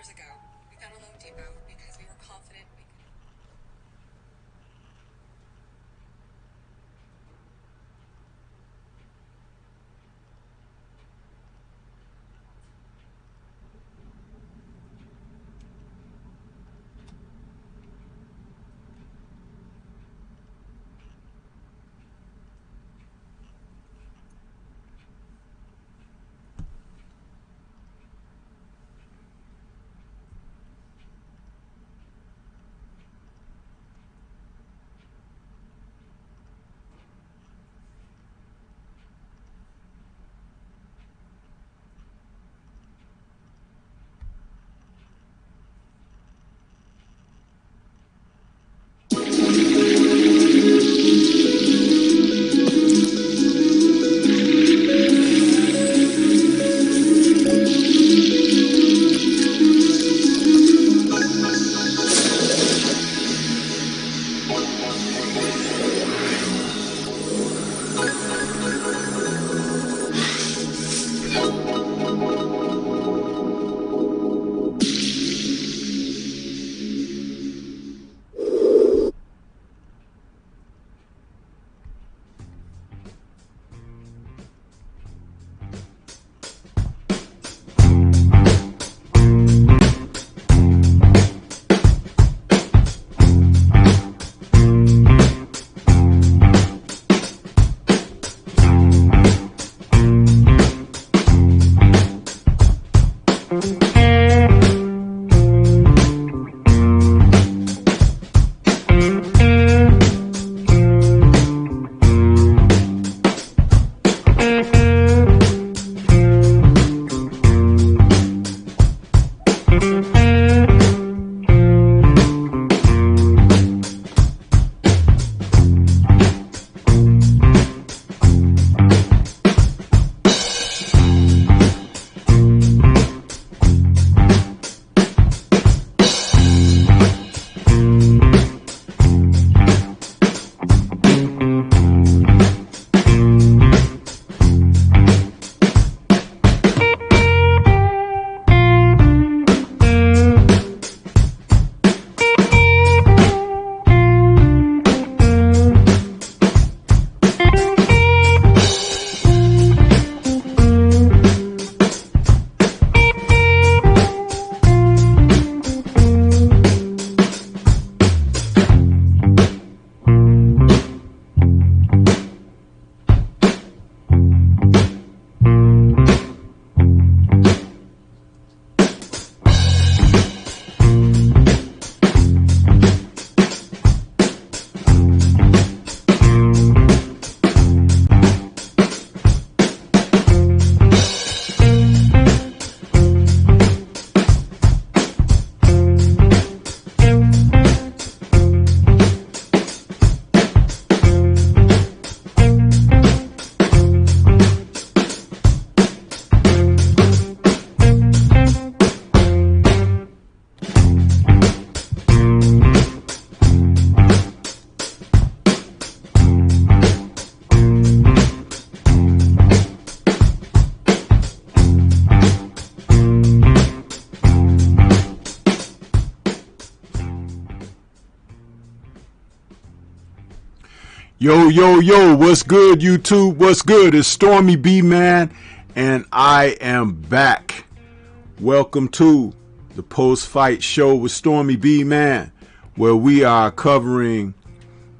years ago. We found a Loan Depot because we were confident we could. Yo, what's good, YouTube? What's good? It's STORMYBMAN, and I am back. Welcome to the post-fight show with STORMYBMAN, where we are covering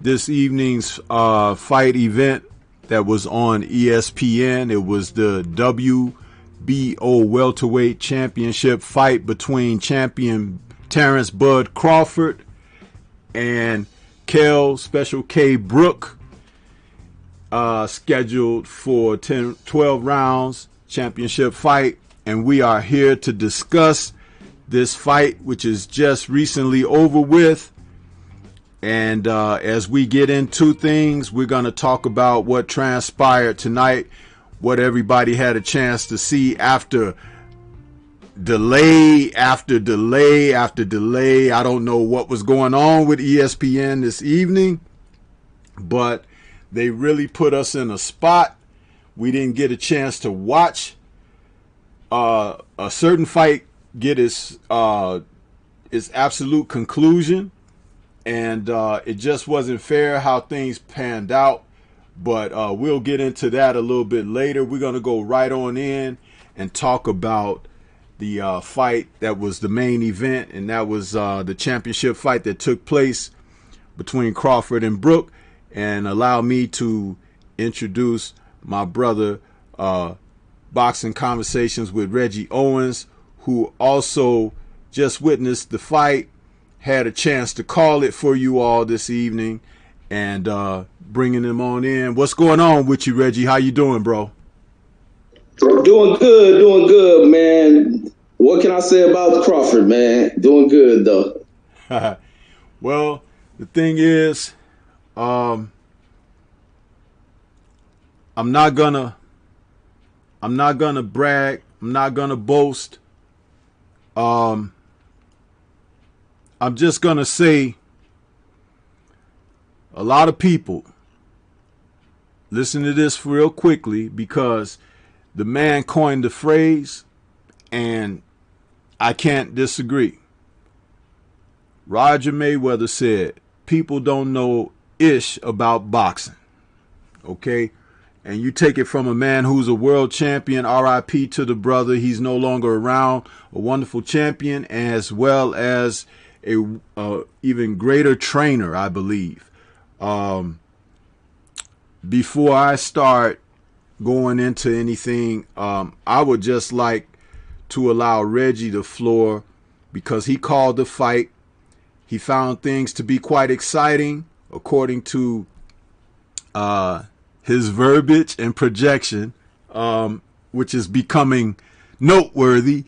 this evening's fight event that was on ESPN. It was the WBO welterweight championship fight between champion Terrence Bud Crawford and Special K Brook, scheduled for 12 rounds championship fight. And we are here to discuss this fight, which is just recently over with. And as we get into things, we're going to talk about what transpired tonight, what everybody had a chance to see after delay after delay after delay. I don't know what was going on with ESPN this evening, but they really put us in a spot. We didn't get a chance to watch a certain fight get its absolute conclusion, and it just wasn't fair how things panned out. But we'll get into that a little bit later. We're gonna go right on in and talk about the fight that was the main event, and that was the championship fight that took place between Crawford and Brook. And allow me to introduce my brother, Boxing Conversations with Reggie Owens, who also just witnessed the fight, had a chance to call it for you all this evening, and bringing them on in. What's going on with you, Reggie? How you doing, bro? Doing good, man. What can I say about Crawford, man? Doing good, though. Well, the thing is, I'm not gonna brag. I'm not gonna boast. I'm just gonna say a lot of people listen to this real quickly, because the man coined the phrase, and I can't disagree. Roger Mayweather said, people don't know ish about boxing. Okay? And you take it from a man who's a world champion, RIP to the brother. He's no longer around. A wonderful champion, as well as a even greater trainer, I believe. Before I start going into anything, I would just like to allow Reggie the floor, because he called the fight. He found things to be quite exciting, according to his verbiage and projection, which is becoming noteworthy.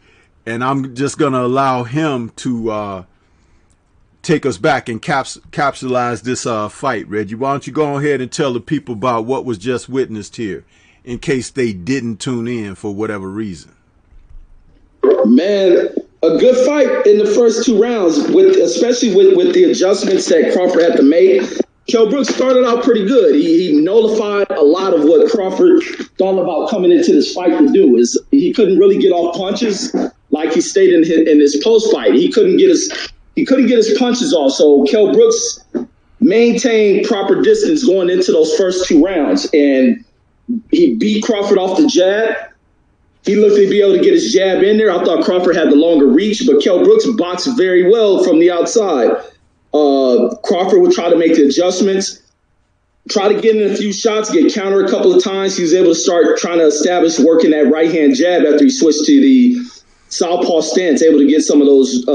And I'm just going to allow him to take us back and capsulize this fight. Reggie, why don't you go ahead and tell the people about what was just witnessed here, in case they didn't tune in for whatever reason. Man, a good fight in the first two rounds, especially with the adjustments that Crawford had to make. Kell Brooks started out pretty good. He nullified a lot of what Crawford thought about coming into this fight to do. Is he couldn't really get off punches, like he stated in his post fight. He couldn't get his punches off. So Kell Brooks maintained proper distance going into those first two rounds, and he beat Crawford off the jab. He looked to be able to get his jab in there. I thought Crawford had the longer reach, but Kell Brooks boxed very well from the outside. Crawford would try to make the adjustments, try to get in a few shots, get countered a couple of times. He was able to start trying to establish working that right-hand jab after he switched to the southpaw stance, able to get some of those,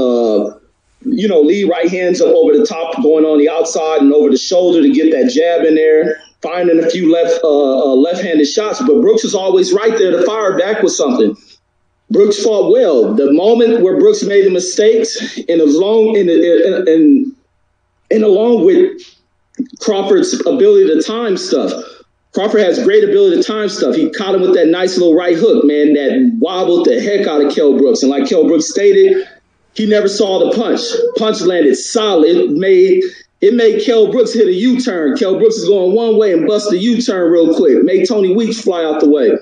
lead right hands up over the top, going on the outside and over the shoulder to get that jab in there, finding a few left-handed shots. But Brooks is always right there to fire back with something. Brooks fought well. The moment where Brooks made the mistakes, and along with Crawford's ability to time stuff. Crawford has great ability to time stuff. He caught him with that nice little right hook, man, that wobbled the heck out of Kell Brooks. And like Kell Brooks stated, he never saw the punch. Punch landed solid. It made Kell Brooks hit a U-turn. Kell Brooks is going one way and bust a U-turn real quick. Made Tony Weeks fly out the way.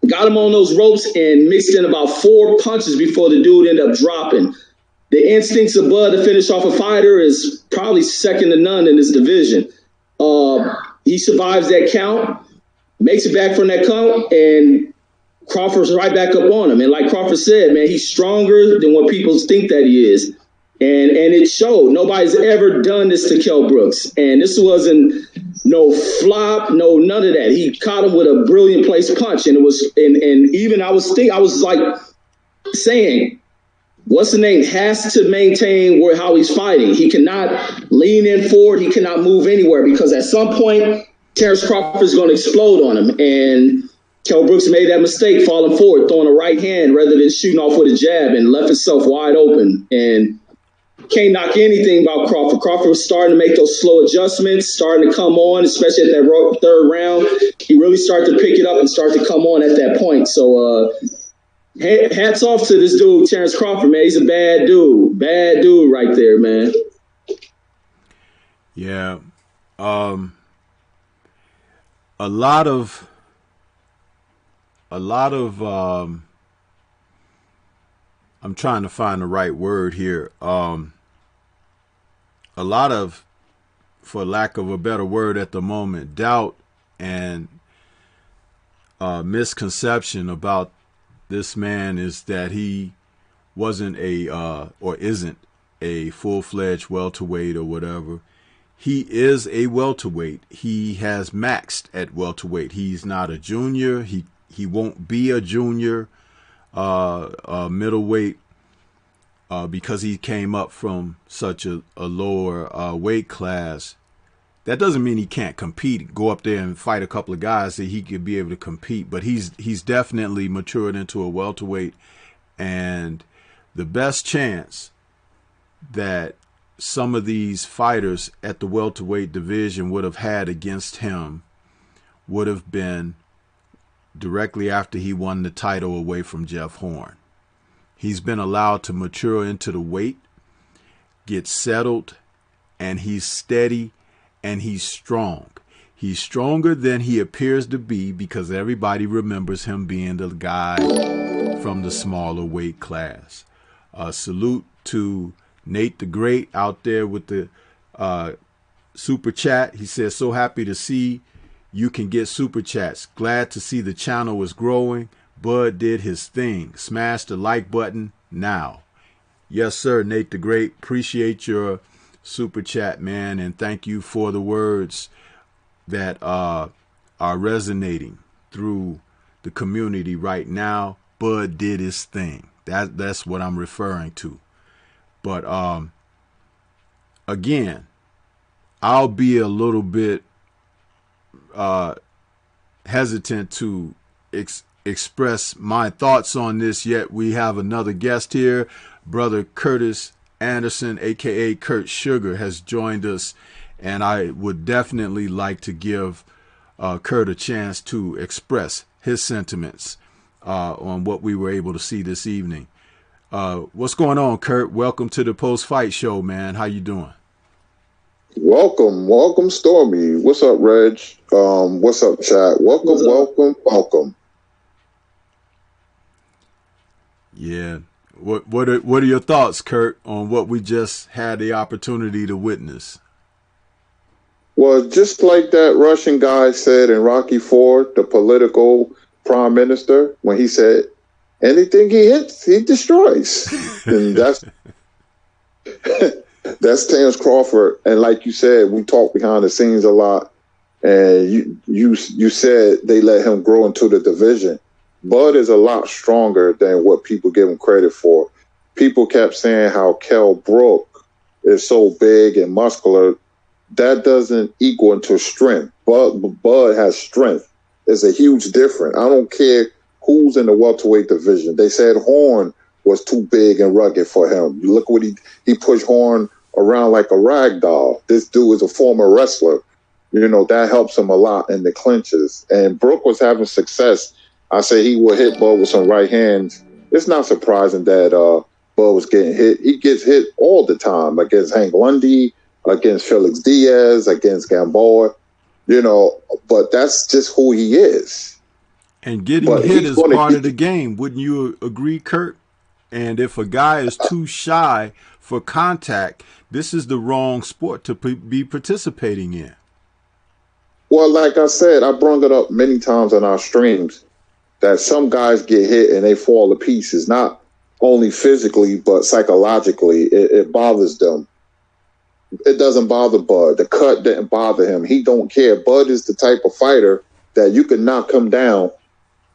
Got him on those ropes and mixed in about 4 punches before the dude ended up dropping. The instincts of Bud to finish off a fighter is probably second to none in this division. He survives that count, makes it back from that count, and Crawford's right back up on him. And like Crawford said, man, he's stronger than what people think that he is. And it showed. Nobody's ever done this to Kell Brooks. And this wasn't no flop, no none of that. He caught him with a brilliant place punch. And it was, and even I was like saying, what's the name, has to maintain how he's fighting. He cannot lean in forward. He cannot move anywhere, because at some point, Terrence Crawford is going to explode on him. And Kell Brooks made that mistake, falling forward, throwing a right hand rather than shooting off with a jab, and left himself wide open. And can't knock anything about Crawford. Crawford was starting to make those slow adjustments, starting to come on, especially at that third round. He really started to pick it up and start to come on at that point. So, hats off to this dude, Terrence Crawford, man. He's a bad dude. Bad dude right there, man. Yeah. A lot I'm trying to find the right word here. A lot of, for lack of a better word at the moment, doubt and misconception about this man is that he wasn't or isn't a full-fledged welterweight or whatever. He is a welterweight. He has maxed at welterweight. He's not a junior. He won't be a junior middleweight because he came up from such a lower weight class. That doesn't mean he can't compete, go up there and fight a couple of guys that he could be able to compete. But he's definitely matured into a welterweight. And the best chance that some of these fighters at the welterweight division would have had against him would have been directly after he won the title away from Jeff Horn. He's been allowed to mature into the weight, get settled, and he's steady and he's strong. He's stronger than he appears to be because everybody remembers him being the guy from the smaller weight class. Salute to Nate the Great out there with the super chat. He says, so happy to see you can get super chats. Glad to see the channel is growing. Bud did his thing. Smash the like button now. Yes, sir, Nate the Great. Appreciate your super chat, man. And thank you for the words that are resonating through the community right now. Bud did his thing. That's what I'm referring to. But again, I'll be a little bit hesitant to express my thoughts on this yet. We have another guest here. Brother Curtis Anderson, aka Kurt Sugar, has joined us, and I would definitely like to give Kurt a chance to express his sentiments on what we were able to see this evening. What's going on, Kurt? Welcome to the post-fight show, man. How you doing? Welcome, Stormy. What's up, Reg? What's up, chat? Welcome. Yeah. What are your thoughts, Kurt, on what we just had the opportunity to witness? Well, just like that Russian guy said in Rocky Ford, the political prime minister, when he said, anything he hits, he destroys. And that's Terence Crawford. And like you said, we talk behind the scenes a lot. And you said they let him grow into the division. Bud is a lot stronger than what people give him credit for. People kept saying how Kell Brook is so big and muscular. That doesn't equal into strength. Bud has strength. It's a huge difference. I don't care who's in the welterweight division. They said Horn was too big and rugged for him. You look what he pushed Horn around like a rag doll. This dude is a former wrestler. You know, that helps him a lot in the clinches. And Brook was having success. I say he will hit Bud with some right hands. It's not surprising that Bud was getting hit. He gets hit all the time against Hank Lundy, against Felix Diaz, against Gamboa, you know, but that's just who he is. And getting hit is part of the game. Wouldn't you agree, Kurt? And if a guy is too shy for contact, this is the wrong sport to be participating in. Well, like I said, I brought it up many times on our streams that some guys get hit and they fall to pieces, not only physically, but psychologically. It bothers them. It doesn't bother Bud. The cut didn't bother him. He don't care. Bud is the type of fighter that you can knock him down.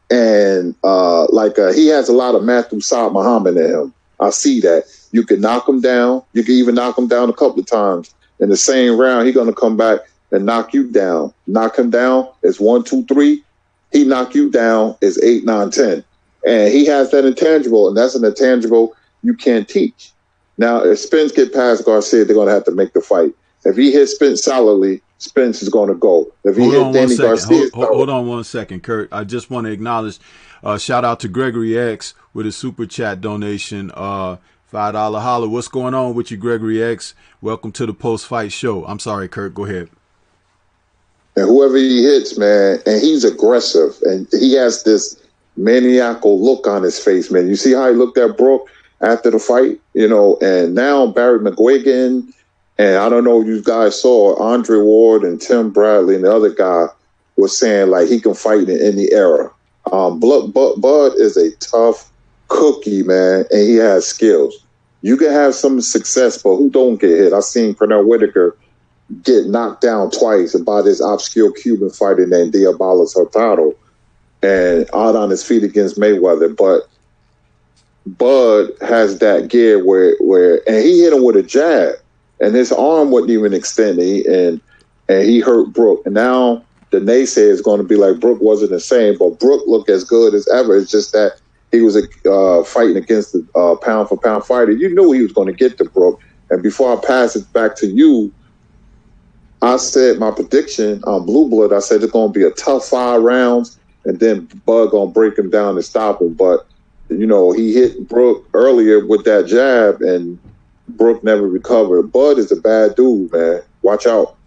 And he has a lot of Matthew Saad Muhammad in him. I see that. You can knock him down. You can even knock him down a couple of times. In the same round, he's going to come back and knock you down. Knock him down. It's 1, 2, 3. He knock you down is 8, 9, 10. And he has that intangible, and that's an intangible you can't teach. Now, if Spence get past Garcia, they're going to have to make the fight. If he hits Spence solidly, Spence is going to go. If he hit Danny Garcia... Hold on 1 second, Kurt. I just want to acknowledge, shout out to Gregory X with a super chat donation, $5 holla. What's going on with you, Gregory X? Welcome to the post-fight show. I'm sorry, Kurt. Go ahead. And whoever he hits, man, and he's aggressive, and he has this maniacal look on his face, man. You see how he looked at Brook? after the fight, and now Barry McGuigan, and I don't know if you guys saw Andre Ward and Tim Bradley and the other guy was saying like he can fight in any era. Bud is a tough cookie, man, and he has skills. You can have some success, but who don't get hit? I've seen Pernell Whitaker get knocked down twice by this obscure Cuban fighter named Diabolos Hurtado and out on his feet against Mayweather. But Bud has that gear where and he hit him with a jab and his arm wasn't even extended and he hurt Brook. And now the naysayer is going to be like Brook wasn't the same, but Brook looked as good as ever. It's just that he was fighting against the pound-for-pound fighter. You knew he was going to get to Brook. And before I pass it back to you, I said my prediction on Blue Blood, I said it's going to be a tough 5 rounds, and then Bud going to break him down and stop him. But, he hit Brook earlier with that jab, and Brook never recovered. Bud is a bad dude, man. Watch out.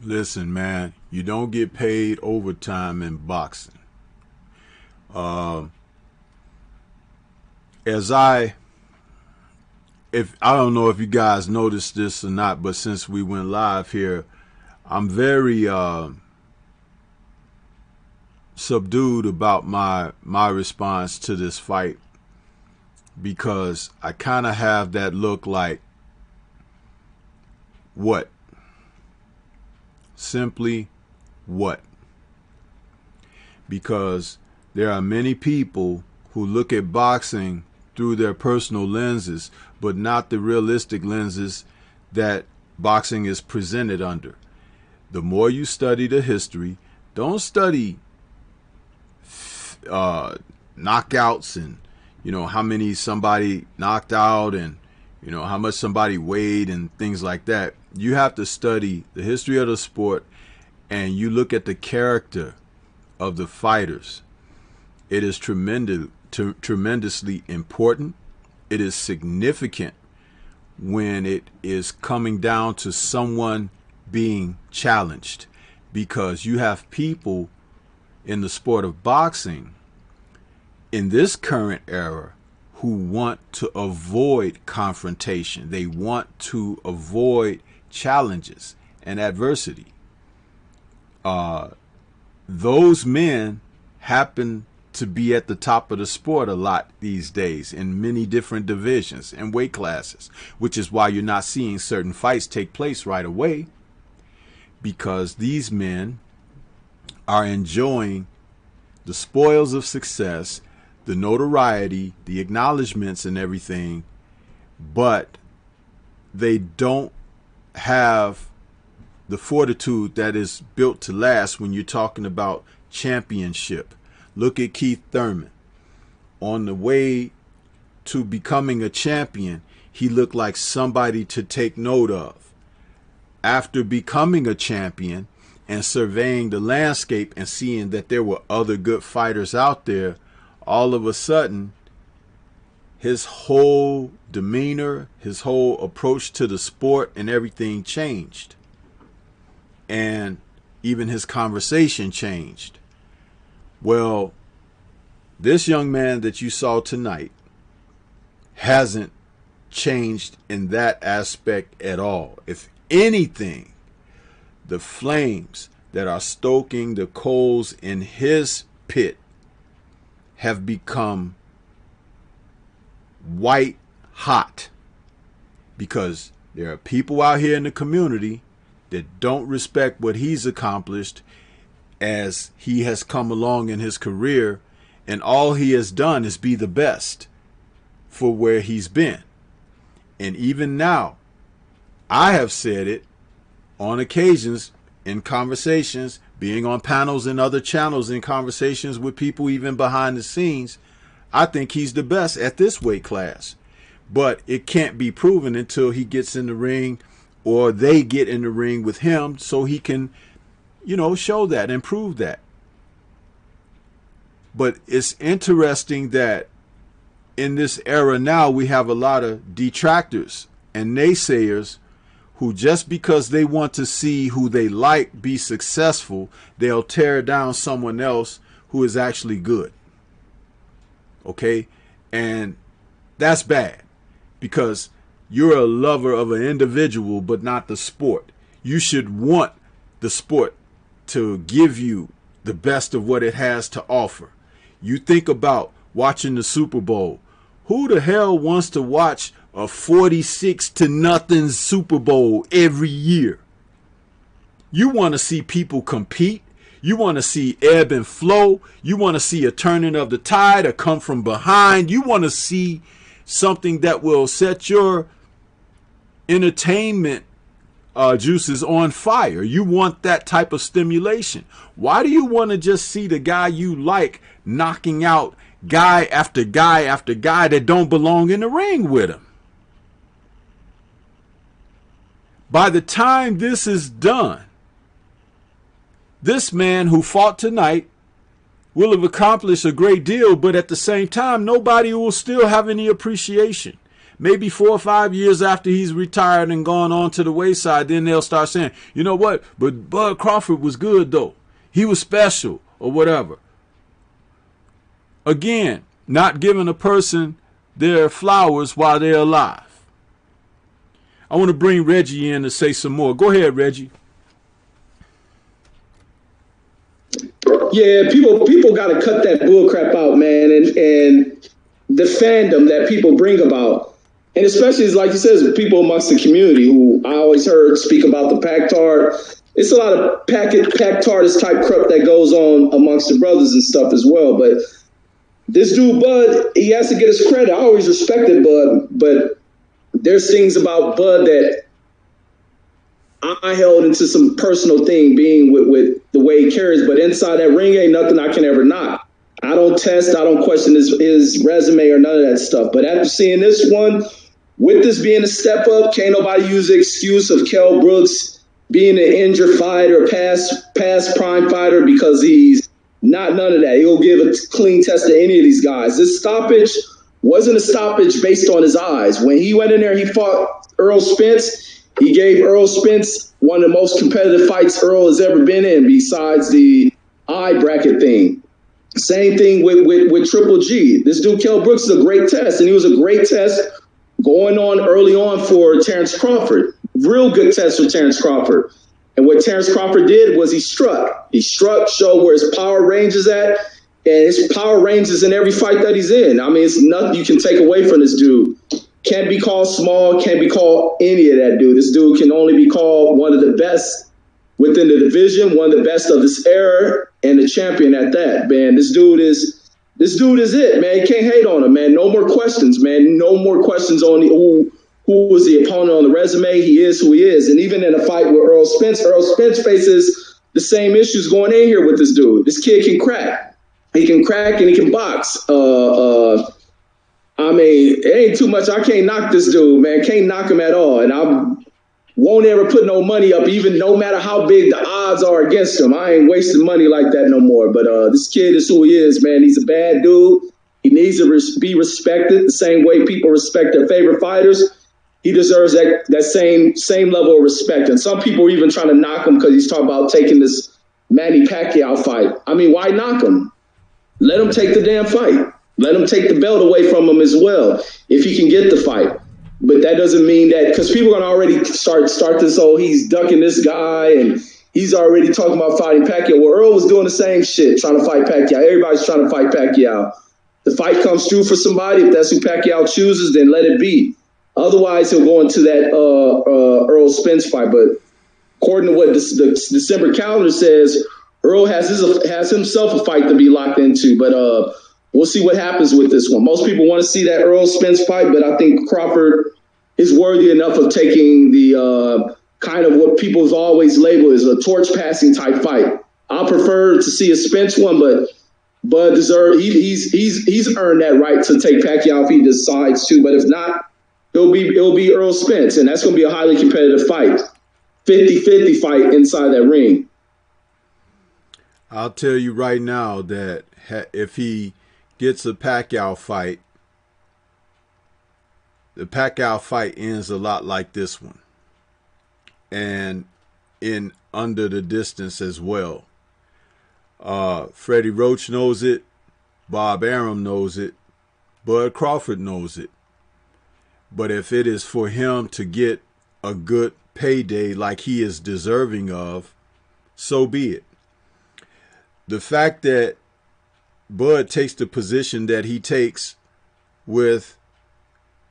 Listen, man, you don't get paid overtime in boxing. I don't know if you guys noticed this or not, but since we went live here, I'm very subdued about my response to this fight, because I kind of have that look like, what? Simply what? Because there are many people who look at boxing through their personal lenses, but not the realistic lenses that boxing is presented under. The more you study the history, don't study knockouts and how many somebody knocked out and how much somebody weighed and things like that. You have to study the history of the sport, and you look at the character of the fighters. It is tremendously important. It is significant when it is coming down to someone being challenged, because you have people in the sport of boxing in this current era who want to avoid confrontation. They want to avoid challenges and adversity. Those men happen to be at the top of the sport a lot these days in many different divisions and weight classes, which is why you're not seeing certain fights take place right away, because these men are enjoying the spoils of success, the notoriety, the acknowledgments and everything, but they don't have the fortitude that is built to last when you're talking about championship. Look at Keith Thurman. On the way to becoming a champion, he looked like somebody to take note of. After becoming a champion and surveying the landscape and seeing that there were other good fighters out there, all of a sudden, his whole demeanor, his whole approach to the sport and everything changed. And even his conversation changed. Well, this young man that you saw tonight hasn't changed in that aspect at all. If anything, the flames that are stoking the coals in his pit have become white hot, because there are people out here in the community that don't respect what he's accomplished as he has come along in his career, and all he has done is be the best for where he's been. And even now, I have said it on occasions in conversations, being on panels and other channels, in conversations with people even behind the scenes, I think he's the best at this weight class. But it can't be proven until he gets in the ring, or they get in the ring with him, so he can, show that and prove that. But it's interesting that in this era now, we have a lot of detractors and naysayers who, just because they want to see who they like be successful, they'll tear down someone else who is actually good. Okay? And That's bad, because you're a lover of an individual, but not the sport. You should want the sport to give you the best of what it has to offer. You think about watching the Super Bowl. Who the hell wants to watch a 46-0 Super Bowl every year? You want to see people compete. You want to see ebb and flow. You want to see a turning of the tide, a come from behind. You want to see something that will set your entertainment juices on fire. You want that type of stimulation. Why do you want to just see the guy you like knocking out guy after guy after guy that don't belong in the ring with him? By the time this is done, this man who fought tonight will have accomplished a great deal, but at the same time, nobody will still have any appreciation. Maybe 4 or 5 years after he's retired and gone on to the wayside, then they'll start saying, you know what, but Bud Crawford was good though. He was special or whatever. Again, not giving a person their flowers while they're alive. I want to bring Reggie in to say some more. Go ahead, Reggie. Yeah, people got to cut that bull crap out, man, and the fandom that people bring about, and especially, like you said, people amongst the community who I always heard speak about the pack-tard. It's a lot of pack-tardist type crap that goes on amongst the brothers and stuff as well. But this dude, Bud, he has to get his credit. I always respected Bud, but there's things about Bud that I held into some personal thing, being with the way he carries, but inside that ring ain't nothing I can ever knock. I don't test, I don't question his resume or none of that stuff. But after seeing this one, with this being a step up, can't nobody use the excuse of Kell Brooks being an injured fighter, past prime fighter, because he's not none of that. He'll give a clean test to any of these guys. This stoppage wasn't a stoppage based on his eyes. When he went in there, he fought Earl Spence. He gave Earl Spence one of the most competitive fights Earl has ever been in, besides the eye bracket thing. Same thing with Triple G. This dude, Kell Brooks, is a great test, and he was a great test going on early on for Terrence Crawford. Real good test for Terrence Crawford. And what Terrence Crawford did was he struck. He struck, showed where his power range is at, and his power range is in every fight that he's in. I mean, it's nothing you can take away from this dude. Can't be called small, can't be called any of that dude. This dude can only be called one of the best within the division, one of the best of this era, and a champion at that, man. This dude is it, man. You can't hate on him, man. No more questions, man. No more questions on who was the opponent on the resume. He is who he is. And even in a fight with Earl Spence faces the same issues going in here with this dude. This kid can crack. He can crack and he can box. I mean, it ain't too much. I can't knock this dude, man. Can't knock him at all. And I won't ever put no money up, even no matter how big the odds are against him. I ain't wasting money like that no more. But this kid is who he is, man. He's a bad dude. He needs to be respected the same way people respect their favorite fighters. He deserves that same level of respect. And some people are even trying to knock him because he's talking about taking this Manny Pacquiao fight. I mean, why knock him? Let him take the damn fight. Let him take the belt away from him as well if he can get the fight. But that doesn't mean that, because people are going to already start this, he's ducking this guy and he's already talking about fighting Pacquiao. Well, Earl was doing the same shit, trying to fight Pacquiao. Everybody's trying to fight Pacquiao. The fight comes through for somebody. If that's who Pacquiao chooses, then let it be. Otherwise, he'll go into that Earl Spence fight. But according to what the December calendar says, Earl has himself a fight to be locked into. But we'll see what happens with this one. Most people want to see that Earl Spence fight, but I think Crawford is worthy enough of taking the kind of what people's always labeled as a torch passing type fight. I prefer to see a Spence one, but Bud deserves. He's earned that right to take Pacquiao if he decides to. But if not, it'll be Earl Spence, and that's going to be a highly competitive fight, 50-50 fight inside that ring. I'll tell you right now that if he gets a Pacquiao fight, the Pacquiao fight ends a lot like this one, and in under the distance as well. Freddie Roach knows it, Bob Arum knows it, Bud Crawford knows it. But if it is for him to get a good payday like he is deserving of, so be it. The fact that Bud takes the position that he takes with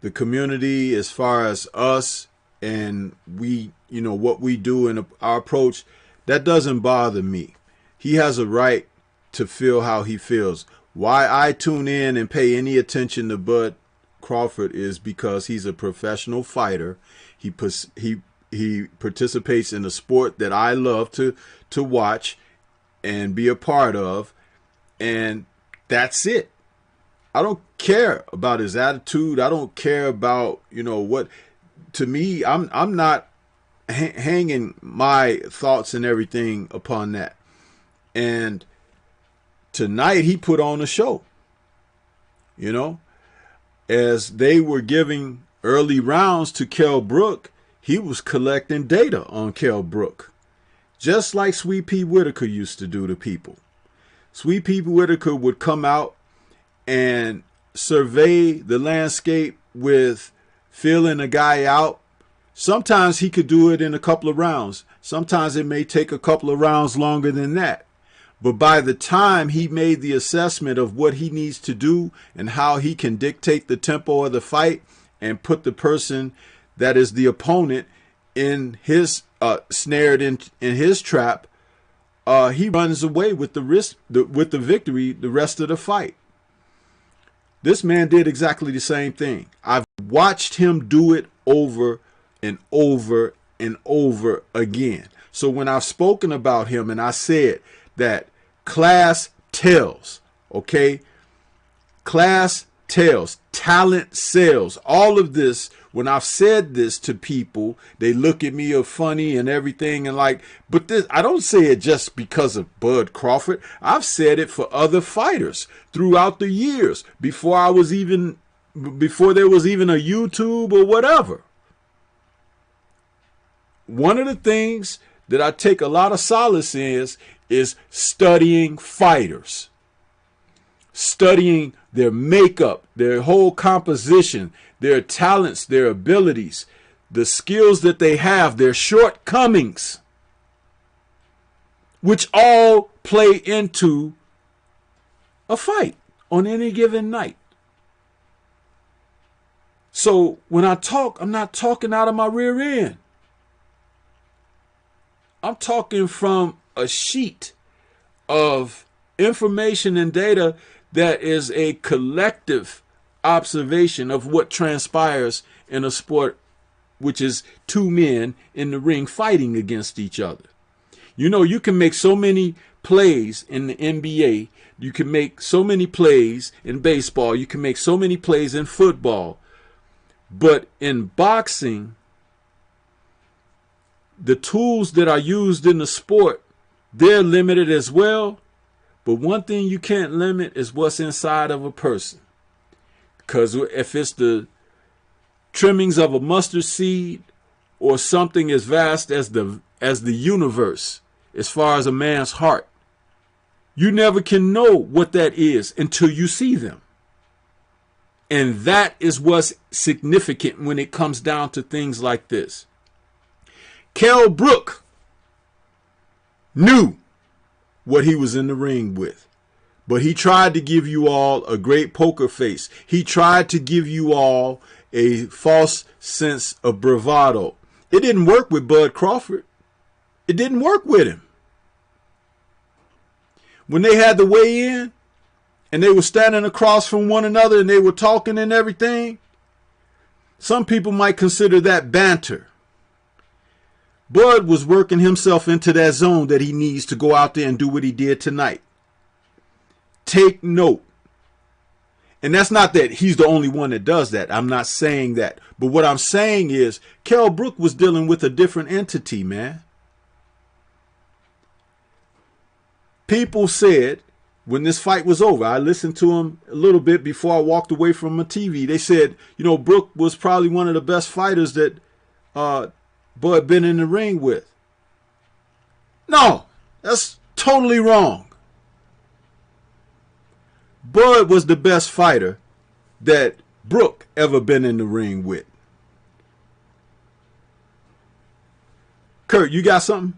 the community as far as us and we, you know, what we do in our approach, that doesn't bother me. He has a right to feel how he feels. Why I tune in and pay any attention to Bud Crawford is because he's a professional fighter. He participates in a sport that I love to watch and be a part of, and that's it. I don't care about his attitude. I don't care about, you know, what. To me, I'm not hanging my thoughts and everything upon that. And tonight he put on a show. You know, as they were giving early rounds to Kell Brook, he was collecting data on Kell Brook, just like Sweet Pea Whitaker used to do to people. Sweet Pea Whitaker would come out and survey the landscape with feeling a guy out. Sometimes he could do it in a couple of rounds. Sometimes it may take a couple of rounds longer than that. But by the time he made the assessment of what he needs to do and how he can dictate the tempo of the fight and put the person that is the opponent in his snared in his trap, he runs away with with the victory the rest of the fight. This man did exactly the same thing. I've watched him do it over and over and over again. So when I've spoken about him and I said that class tells, okay? Class tells, talent sells. All of this, when I've said this to people, they look at me funny and everything and like, but this, I don't say it just because of Bud Crawford. I've said it for other fighters throughout the years before there was even a YouTube or whatever. One of the things that I take a lot of solace in is studying fighters, studying their makeup, their whole composition, their talents, their abilities, the skills that they have, their shortcomings, which all play into a fight on any given night. So when I talk, I'm not talking out of my rear end. I'm talking from a sheet of information and data that is a collective observation of what transpires in a sport, which is two men in the ring fighting against each other. You know, you can make so many plays in the NBA. You can make so many plays in baseball. You can make so many plays in football. But in boxing, the tools that are used in the sport, they're limited as well. But one thing you can't limit is what's inside of a person. Because if it's the trimmings of a mustard seed or something as vast as the universe, as far as a man's heart, you never can know what that is until you see them. And that is what's significant when it comes down to things like this. Kell Brook knew what he was in the ring with, but he tried to give you all a great poker face. He tried to give you all a false sense of bravado. It didn't work with Bud Crawford. It didn't work with him. When they had the weigh in and they were standing across from one another and they were talking and everything, some people might consider that banter. Bud was working himself into that zone that he needs to go out there and do what he did tonight. Take note. And that's not that he's the only one that does that. I'm not saying that. But what I'm saying is Kell Brook was dealing with a different entity, man. People said when this fight was over, I listened to him a little bit before I walked away from my TV. They said, you know, Brook was probably one of the best fighters that Bud been in the ring with. No, that's totally wrong. Bud was the best fighter that Brook ever been in the ring with. Kurt, you got something?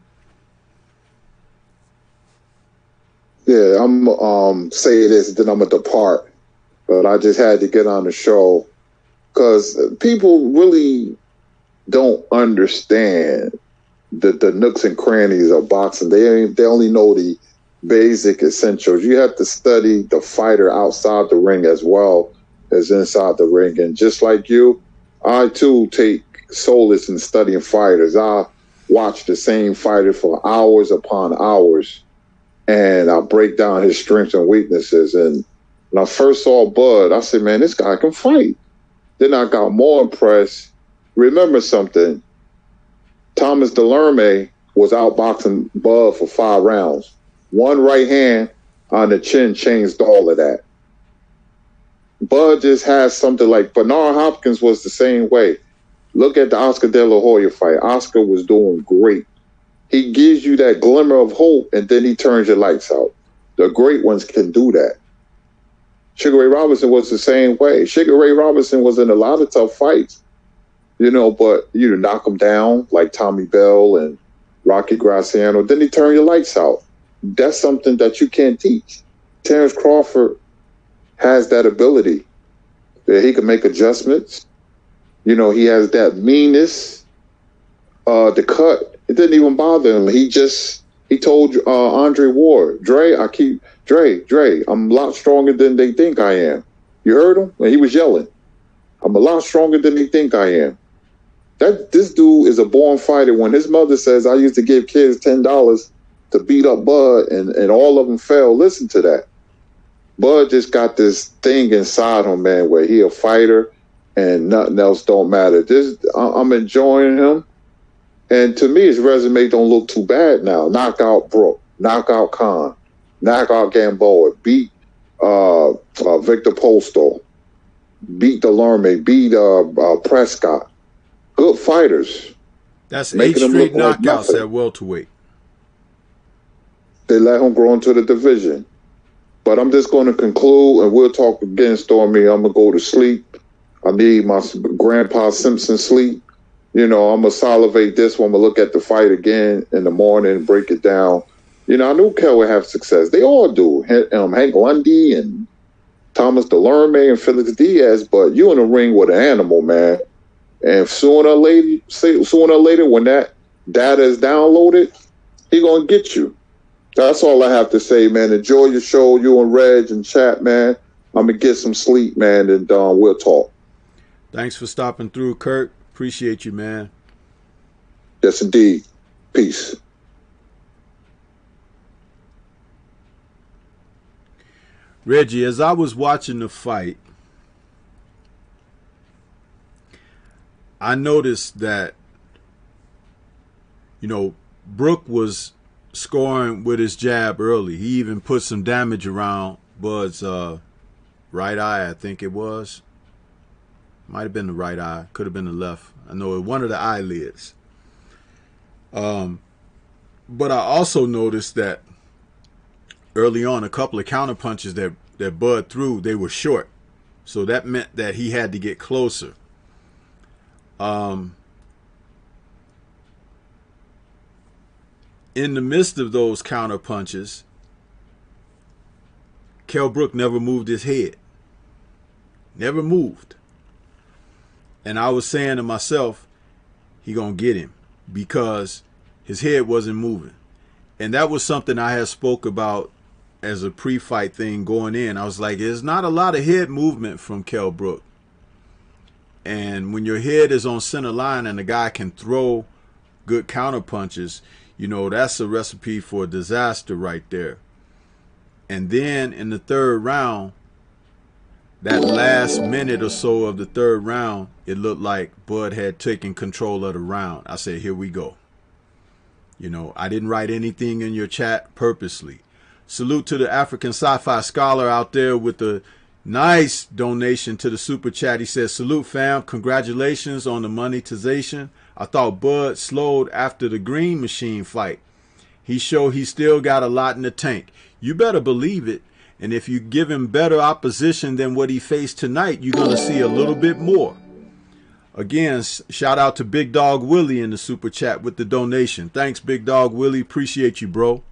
Yeah, I'm say this, then I'm gonna depart. But I just had to get on the show because people really don't understand the nooks and crannies of boxing. They only know the basic essentials. You have to study the fighter outside the ring as well as inside the ring. And just like you, I too take solace in studying fighters. I watch the same fighter for hours upon hours, and I break down his strengths and weaknesses. And when I first saw Bud, I said, man, this guy can fight. Then I got more impressed. Remember something. Thomas Delerme was outboxing Bud for 5 rounds. One right hand on the chin changed all of that. Bud just has something like Bernard Hopkins was the same way. Look at the Oscar De La Hoya fight. Oscar was doing great. He gives you that glimmer of hope, and then he turns your lights out. The great ones can do that. Sugar Ray Robinson was the same way. Sugar Ray Robinson was in a lot of tough fights, but you knock him down like Tommy Bell and Rocky Graciano. Then he turned your lights out. That's something that you can't teach. Terrence Crawford has that ability that he can make adjustments. He has that meanness. The cut, it didn't even bother him. He told Andre Ward, Dre, I'm a lot stronger than they think I am. You heard him? When he was yelling, I'm a lot stronger than they think I am. This dude is a born fighter. When his mother says, I used to give kids $10 to beat up Bud and all of them fell, listen to that. Bud just got this thing inside him, man, where he a fighter and nothing else don't matter. I'm enjoying him. And to me, his resume don't look too bad now. Knock out Brooke, knock out Khan, knock out Gamboa, beat Victor Postol, beat Delerme, beat Prescott. Good fighters. That's 8 straight knockouts at welterweight. They let him grow into the division. But I'm just going to conclude, and we'll talk again, Stormy. I'm going to go to sleep. I need my Grandpa Simpson sleep. I'm going to salivate this one. I'm going to look at the fight again in the morning and break it down. I knew Kel would have success. They all do. Hank Lundy and Thomas Delerme and Felix Diaz, but you in the ring with an animal, man. And sooner or later, when that data is downloaded, he going to get you. That's all I have to say, man. Enjoy your show, you and Reg and chat, man. I'm going to get some sleep, man, and we'll talk. Thanks for stopping through, Kurt. Appreciate you, man. Yes, indeed. Peace. Reggie, as I was watching the fight, I noticed that, Brooke was scoring with his jab early. He even put some damage around Bud's right eye, I think it was. Might have been the right eye. Could have been the left. I know one of the eyelids. But I also noticed that early on, a couple of counter punches that Bud threw, they were short. So that meant that he had to get closer. In the midst of those counter punches, Kell Brook never moved his head. Never moved. And I was saying to myself, he gonna get him because his head wasn't moving. And that was something I had spoke about as a pre-fight thing going in. I was like, there's not a lot of head movement from Kell Brook. And when your head is on center line and the guy can throw good counter punches, that's a recipe for disaster right there. And then in the third round, that last minute or so of the third round, it looked like Bud had taken control of the round. I said, here we go. I didn't write anything in your chat purposely. Salute to the African Sci-Fi Scholar out there with the nice donation to the super chat. He says, salute fam, congratulations on the monetization. I thought Bud slowed after the Green Machine fight. He showed he still got a lot in the tank. You better believe it. And if you give him better opposition than what he faced tonight, you're going to see a little bit more. Again, shout out to Big Dog Willie in the super chat with the donation. Thanks, Big Dog Willie. Appreciate you, bro.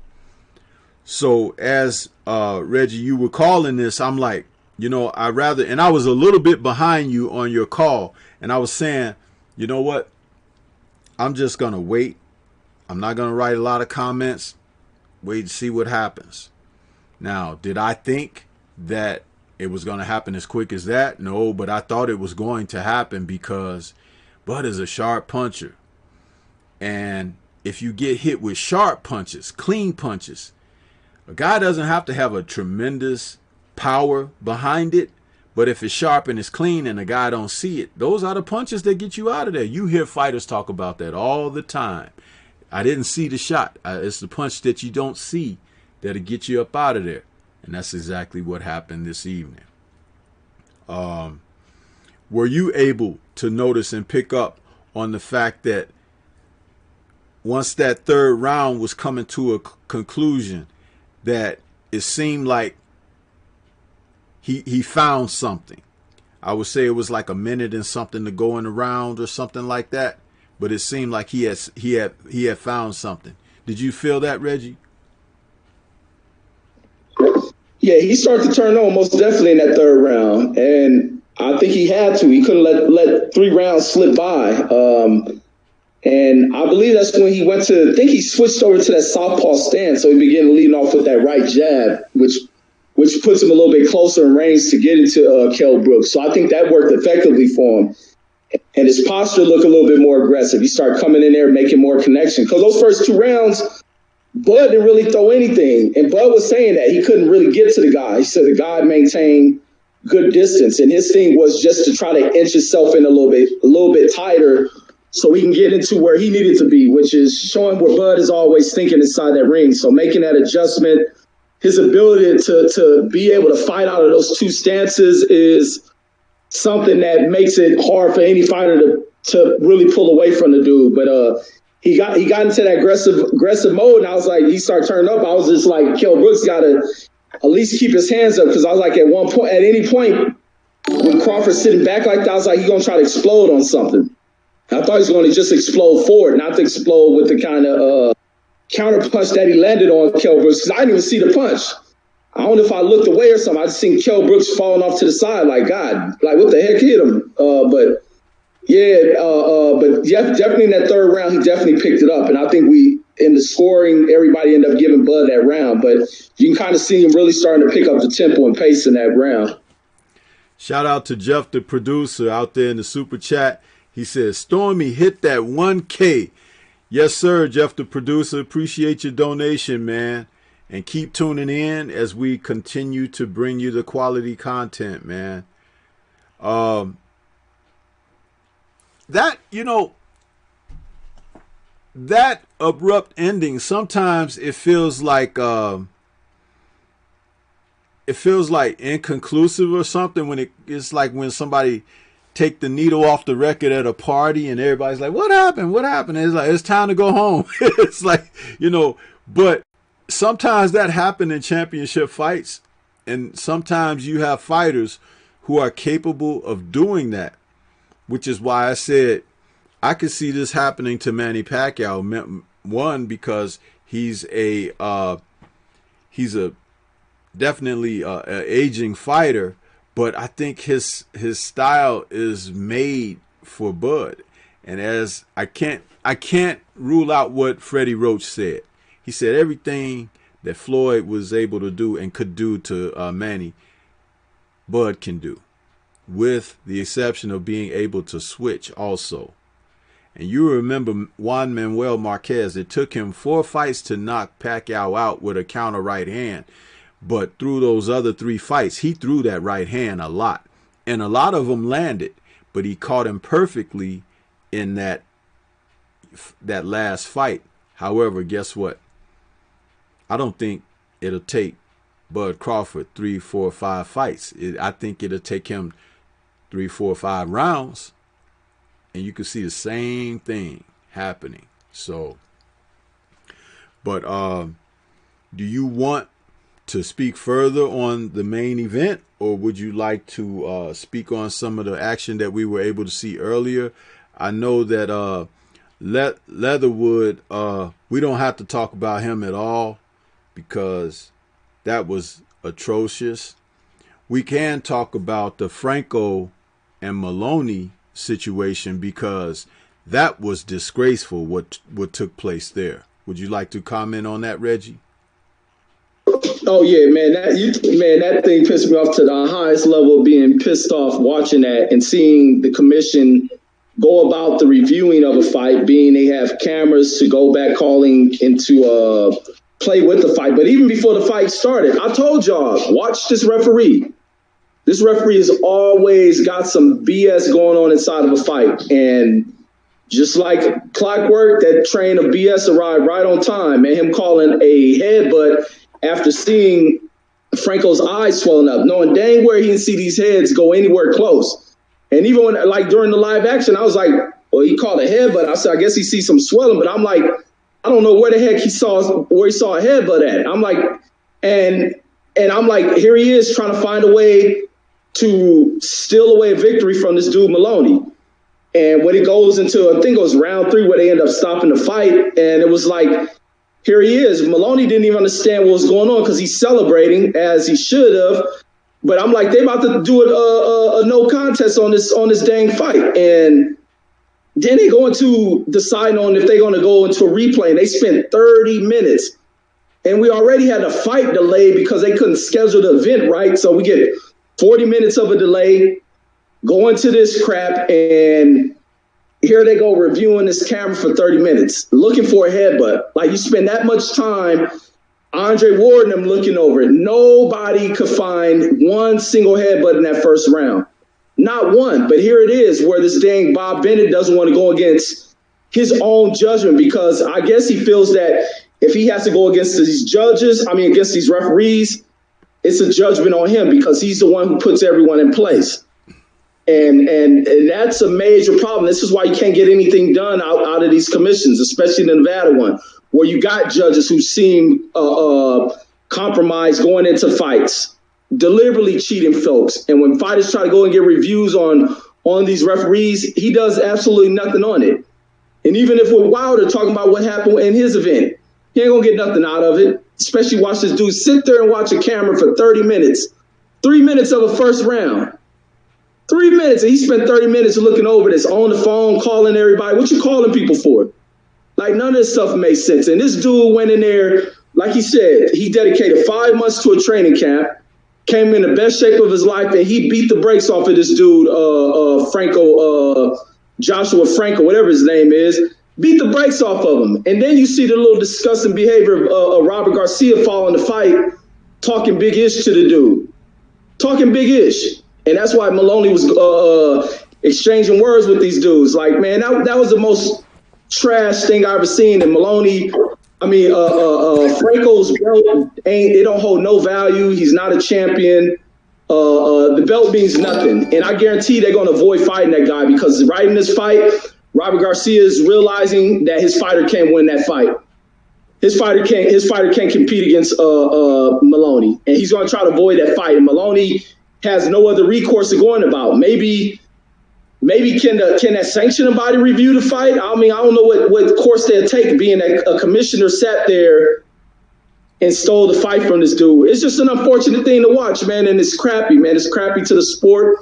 So as Reggie, you were calling this, I'm like, you know, and I was a little bit behind you on your call, and I was saying, you know what? I'm just going to wait. I'm not going to write a lot of comments. Wait to see what happens. Now, did I think that it was going to happen as quick as that? No, but I thought it was going to happen because Bud is a sharp puncher. And if you get hit with sharp punches, clean punches, a guy doesn't have to have a tremendous power behind it. But if it's sharp and it's clean and the guy don't see it, those are the punches that get you out of there. You hear fighters talk about that all the time. I didn't see the shot. It's the punch that you don't see that'll get you up out of there. And that's exactly what happened this evening. Were you able to notice and pick up on the fact that once that third round was coming to a conclusion, that it seemed like he found something? I would say it was like a minute and something to go in the round or something like that, but it seemed like he had found something. Did you feel that, Reggie? Yeah, he started to turn on most definitely in that third round, and I think he had to. He couldn't let 3 rounds slip by. And I believe that's when he went to, I think he switched over to that southpaw stance, so he began leading off with that right jab, which puts him a little bit closer in range to get into Kell Brooks. So I think that worked effectively for him. And his posture looked a little bit more aggressive. He started coming in there, making more connection. Because those first 2 rounds, Bud didn't really throw anything. And Bud was saying that he couldn't really get to the guy. He said the guy maintained good distance. And his thing was just to try to inch himself in a little bit tighter so he can get into where he needed to be, which is showing where Bud is always thinking inside that ring. So making that adjustment, his ability to be able to fight out of those 2 stances is something that makes it hard for any fighter to really pull away from the dude. But he got into that aggressive mode, and I was like, he started turning up. I was just like, Kell Brooks got to at least keep his hands up, because I was like, at any point when Crawford's sitting back like that, I was like, he's gonna try to explode on something. I thought he was going to just explode forward, not to explode with the kind of counter punch that he landed on Kell Brooks, because I didn't even see the punch. I don't know if I looked away or something. I just seen Kell Brooks falling off to the side, like, God, like, what the heck hit him? But definitely in that third round, he definitely picked it up. And I think in the scoring, everybody ended up giving Bud that round. But you can kind of see him really starting to pick up the tempo and pace in that round. Shout out to Jeff, the producer, out there in the super chat. He says, Stormy hit that 1K. Yes, sir, Jeff, the producer. Appreciate your donation, man. And keep tuning in as we continue to bring you the quality content, man. That abrupt ending, sometimes it feels like inconclusive or something, when it's like when somebody take the needle off the record at a party and everybody's like, what happened? And it's like, it's time to go home. It's like, but sometimes that happens in championship fights, and sometimes you have fighters who are capable of doing that, which is why I said I could see this happening to Manny Pacquiao. One, because he's definitely a aging fighter, but I think his style is made for Bud. And as I can't rule out what Freddie Roach said. He said everything that Floyd was able to do and could do to Manny, Bud can do, with the exception of being able to switch also. And you remember Juan Manuel Marquez, it took him 4 fights to knock Pacquiao out with a counter right hand. But through those other 3 fights, he threw that right hand a lot. And a lot of them landed. But he caught him perfectly in that last fight. However, guess what? I don't think it'll take Bud Crawford 3, 4, 5 fights. I think it'll take him 3, 4, 5 rounds. And you can see the same thing happening. So, but do you want to speak further on the main event, or would you like to speak on some of the action that we were able to see earlier? I know that Leatherwood, we don't have to talk about him at all because that was atrocious. We can talk about the Franco and Maloney situation because that was disgraceful what took place there. Would you like to comment on that, Reggie? Oh yeah, man, that thing pissed me off to the highest level of being pissed off watching that and seeing the commission go about the reviewing of a fight, being they have cameras to go back calling into play with the fight. But even before the fight started, I told y'all, watch this referee. This referee has always got some BS going on inside of a fight. And just like clockwork, that train of BS arrived right on time. And him calling a headbutt after seeing Franco's eyes swelling up, knowing dang where he didn't see these heads go anywhere close. And even when, like, during the live action, I was like, well, he called a headbutt. I said, I guess he sees some swelling, but I'm like, I don't know where the heck he saw a headbutt at. I'm like, and I'm like, here he is trying to find a way to steal away a victory from this dude Maloney. And when it goes into, I think it was round 3 where they end up stopping the fight, and it was like, here he is. Maloney didn't even understand what was going on because he's celebrating as he should have. But I'm like, they about to do a no contest on this dang fight. And then they go into deciding on if they're going to go into a replay. And they spent 30 minutes. And we already had a fight delay because they couldn't schedule the event right. So we get 40 minutes of a delay, go into this crap, and here they go reviewing this camera for 30 minutes, looking for a headbutt. Like, you spend that much time, Andre Ward and them looking over it. Nobody could find one single headbutt in that first round. Not one. But here it is where this dang Bob Bennett doesn't want to go against his own judgment because I guess he feels that if he has to go against these against these referees, it's a judgment on him because he's the one who puts everyone in place. And that's a major problem. This is why you can't get anything done out of these commissions, especially the Nevada one, where you got judges who seem compromised going into fights, deliberately cheating folks. And when fighters try to go and get reviews on these referees, he does absolutely nothing on it. And even if we're Wilder talking about what happened in his event, he ain't gonna get nothing out of it. Especially watch this dude sit there and watch a camera for 30 minutes, 3 minutes of a first round. 3 minutes, and he spent 30 minutes looking over this, on the phone, calling everybody. What you calling people for? Like, none of this stuff makes sense. And this dude went in there, like he said, he dedicated 5 months to a training camp, came in the best shape of his life, and he beat the brakes off of this dude, Joshua Franco, whatever his name is, beat the brakes off of him. And then you see the little disgusting behavior of Robert Garcia following the fight, talking big ish to the dude. Talking big ish. And that's why Maloney was exchanging words with these dudes. Like, man, that was the most trash thing I ever seen. And Maloney, Franco's belt it don't hold no value. He's not a champion. The belt means nothing. And I guarantee they're going to avoid fighting that guy because right in this fight, Robert Garcia is realizing that his fighter can't win that fight. His fighter can't compete against Maloney, and he's going to try to avoid that fight. And Maloney has no other recourse to going about. Maybe can that sanctioning body review the fight? I mean, I don't know what course they'll take, being that a commissioner sat there and stole the fight from this dude. It's just an unfortunate thing to watch, man, and it's crappy, man. It's crappy to the sport.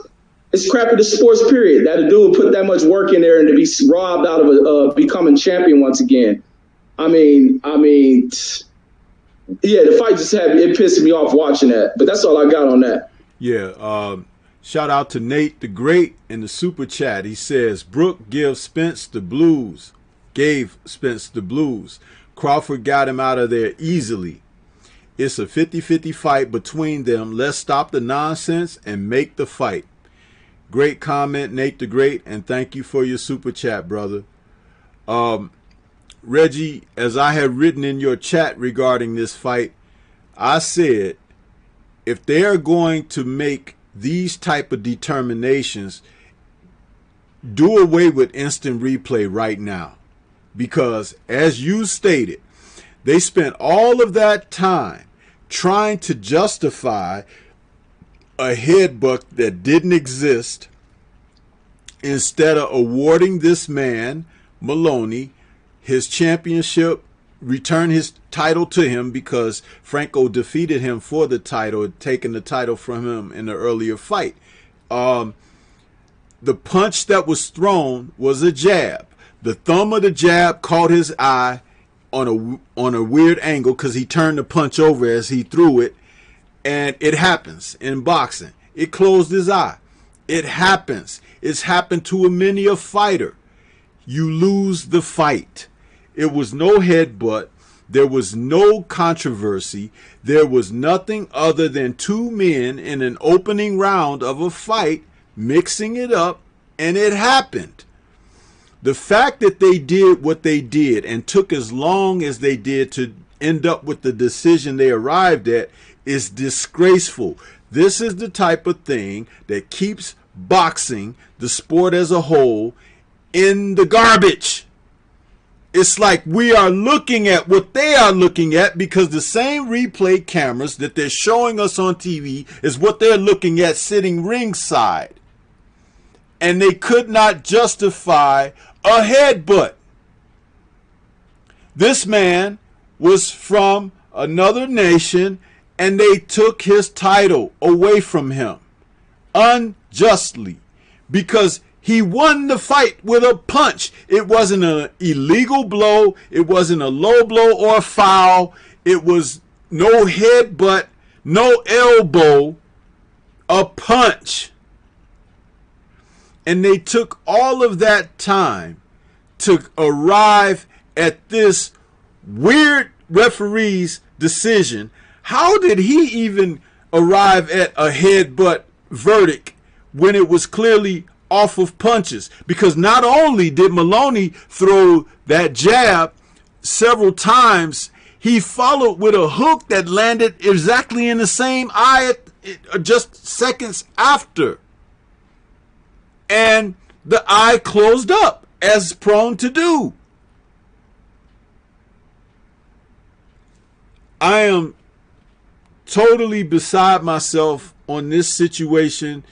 It's crappy to sports, period, that a dude would put that much work in there and to be robbed out of becoming champion once again. I mean, yeah, the fight it pissed me off watching that, but that's all I got on that. Yeah, shout out to Nate the Great in the super chat. He says, Brook gave Spence the blues. Crawford got him out of there easily. It's a 50-50 fight between them. Let's stop the nonsense and make the fight. Great comment, Nate the Great, and thank you for your super chat, brother. Reggie, as I have written in your chat regarding this fight, I said, if they're going to make these type of determinations, do away with instant replay right now. Because as you stated, they spent all of that time trying to justify a headbutt that didn't exist instead of awarding this man, Maloney, his championship, return his title to him because Franco defeated him for the title, had taken the title from him in the earlier fight. The punch that was thrown was a jab. The thumb of the jab caught his eye on a weird angle because he turned the punch over as he threw it, and it happens in boxing. It closed his eye. It happens. It's happened to many a fighter. You lose the fight. It was no headbutt. There was no controversy. There was nothing other than two men in an opening round of a fight mixing it up, and it happened. The fact that they did what they did and took as long as they did to end up with the decision they arrived at is disgraceful. This is the type of thing that keeps boxing, the sport as a whole, in the garbage. It's like we are looking at what they are looking at because the same replay cameras that they're showing us on TV is what they're looking at sitting ringside. And they could not justify a headbutt. This man was from another nation and they took his title away from him unjustly because he won the fight with a punch. It wasn't an illegal blow. It wasn't a low blow or a foul. It was no headbutt, no elbow, a punch. And they took all of that time to arrive at this weird referee's decision. How did he even arrive at a headbutt verdict when it was clearly off of punches? Because not only did Maloney throw that jab several times, he followed with a hook that landed exactly in the same eye just seconds after. And the eye closed up, as prone to do. I am totally beside myself on this situation,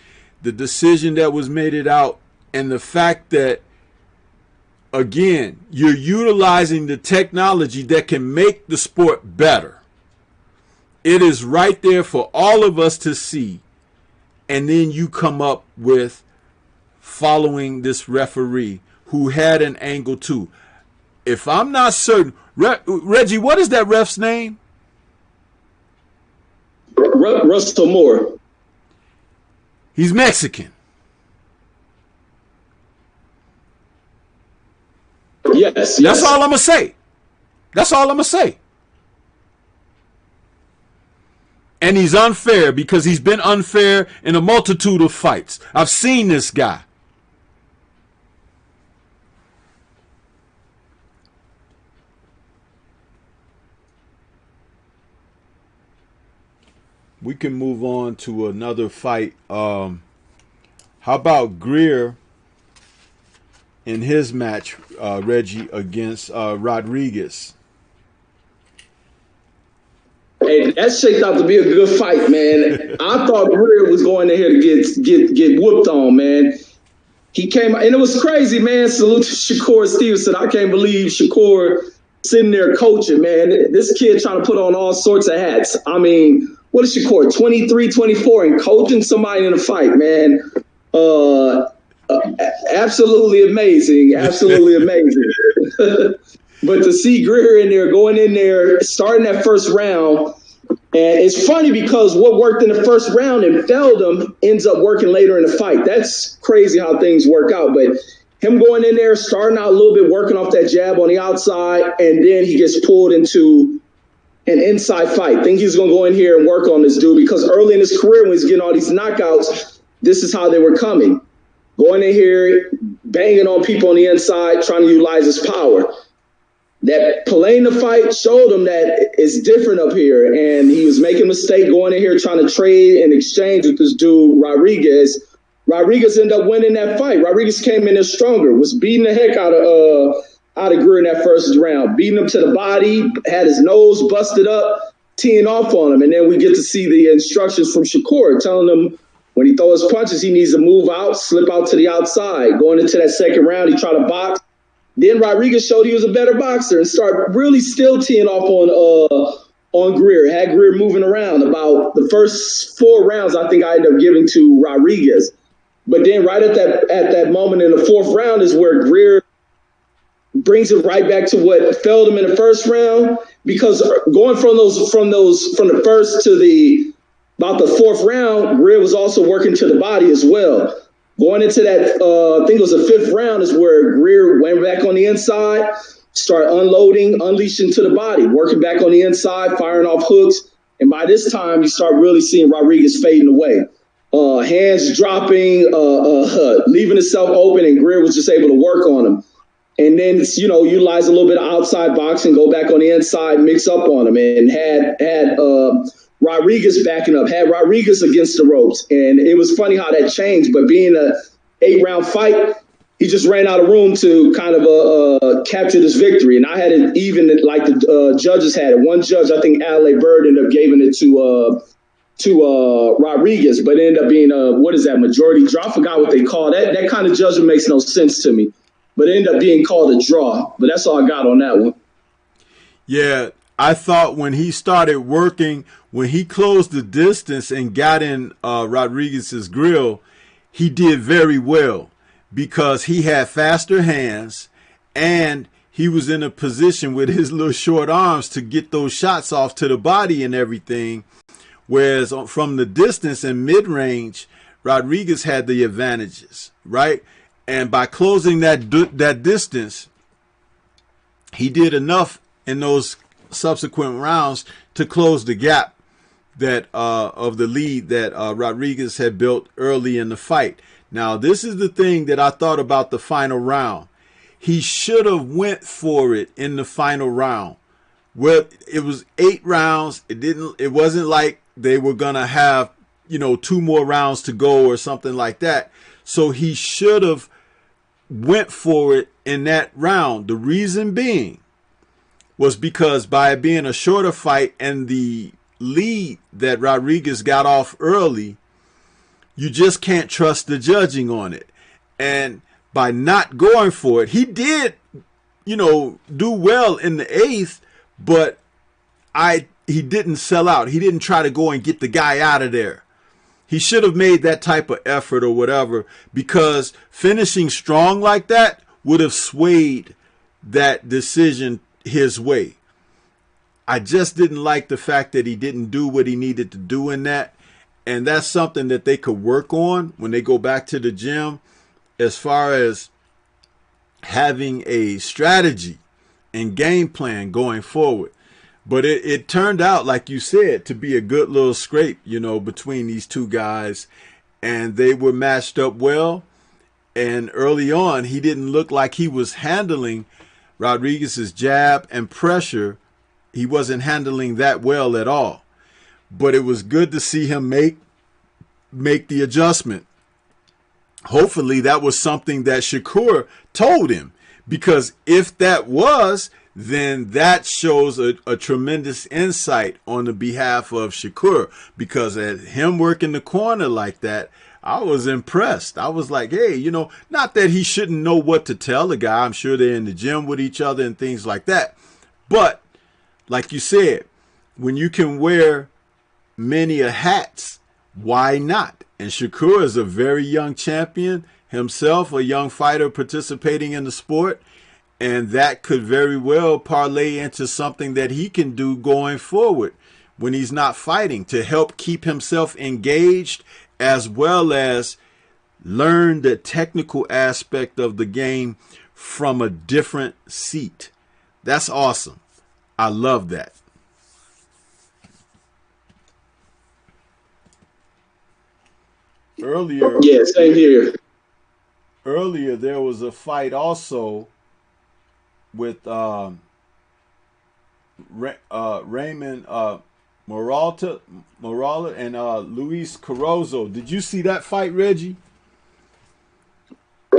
the decision that was made out, and the fact that, again, you're utilizing the technology that can make the sport better. It is right there for all of us to see. And then you come up with following this referee who had an angle too. If I'm not certain, Reggie, what is that ref's name? Russell Moore. He's Mexican. Yes. That's all I'm going to say. That's all I'm going to say. And he's unfair because he's been unfair in a multitude of fights. I've seen this guy. We can move on to another fight. How about Greer in his match, Reggie, against Rodriguez? Hey, that shaped out to be a good fight, man. I thought Greer was going in here to get whooped on, man. He came, and it was crazy, man. Salute to Shakur Stevenson. I can't believe Shakur sitting there coaching, man. This kid trying to put on all sorts of hats. I mean, what is Shakur, 23, 24, and coaching somebody in a fight, man? Absolutely amazing. Absolutely amazing. But to see Greer in there, going in there, starting that first round, and it's funny because what worked in the first round and failed him ends up working later in the fight. That's crazy how things work out. But him going in there, starting out a little bit, working off that jab on the outside, and then he gets pulled into an inside fight. Think he's going to go in here and work on this dude because early in his career when he's getting all these knockouts, this is how they were coming. Going in here, banging on people on the inside, trying to utilize his power. That Palena fight showed him that it's different up here, and he was making a mistake going in here trying to trade and exchange with this dude, Rodriguez. Rodriguez ended up winning that fight. Rodriguez came in there stronger, was beating the heck out of Greer in that first round, beating him to the body, had his nose busted up, teeing off on him. And then we get to see the instructions from Shakur telling him when he throws punches, he needs to move out, slip out to the outside. Going into that second round, he tried to box. Then Rodriguez showed he was a better boxer and started really still teeing off on Greer. Had Greer moving around. About the first 4 rounds, I think I ended up giving to Rodriguez. But then right at that moment in the 4th round is where Greer brings it right back to what failed him in the first round, because going from the first to about the 4th round, Greer was also working to the body as well. Going into that, I think it was the 5th round is where Greer went back on the inside, started unloading, unleashing to the body, working back on the inside, firing off hooks. And by this time, you start really seeing Rodriguez fading away. Hands dropping, leaving himself open, and Greer was just able to work on him. And then, utilize a little bit of outside boxing, go back on the inside, mix up on him, and had Rodriguez backing up, had Rodriguez against the ropes. And it was funny how that changed, but being a 8-round fight, he just ran out of room to kind of capture this victory. And I had it even like the judges had it. One judge, I think Adelaide Bird, ended up giving it to Rodriguez, but it ended up being majority draw. I forgot what they call that. That kind of judgment makes no sense to me. But it ended up being called a draw. But that's all I got on that one. Yeah, I thought when he started working, when he closed the distance and got in Rodriguez's grill, he did very well because he had faster hands and he was in a position with his little short arms to get those shots off to the body and everything. Whereas from the distance and mid-range, Rodriguez had the advantages, right? And by closing that distance, he did enough in those subsequent rounds to close the gap that of the lead that Rodriguez had built early in the fight. Now, this is the thing that I thought about the final round. He should have went for it in the final round. Well, it was 8 rounds. It wasn't like they were gonna have 2 more rounds to go or something like that. So he should have went for it in that round. The reason being was because by it being a shorter fight and the lead that Rodriguez got off early, you just can't trust the judging on it. And by not going for it, he did, do well in the 8th, but he didn't sell out. He didn't try to go and get the guy out of there. He should have made that type of effort or whatever, because finishing strong like that would have swayed that decision his way. I just didn't like the fact that he didn't do what he needed to do in that. And that's something that they could work on when they go back to the gym, as far as having a strategy and game plan going forward. But it turned out, like you said, to be a good little scrape, between these two guys. And they were matched up well. And early on, he didn't look like he was handling Rodriguez's jab and pressure. He wasn't handling that well at all. But it was good to see him make the adjustment. Hopefully that was something that Shakur told him, because if that was, then that shows a tremendous insight on the behalf of Shakur, because at him working the corner like that, I was impressed. I was like, hey, not that he shouldn't know what to tell the guy. I'm sure they're in the gym with each other and things like that. But like you said, when you can wear many a hats, why not? And Shakur is a very young champion himself, a young fighter participating in the sport. And that could very well parlay into something that he can do going forward when he's not fighting, to help keep himself engaged, as well as learn the technical aspect of the game from a different seat. That's awesome. I love that. Earlier, yeah, same here. Earlier, there was a fight also with Raymond Moralta and Luis Carrozzo. Did you see that fight, Reggie?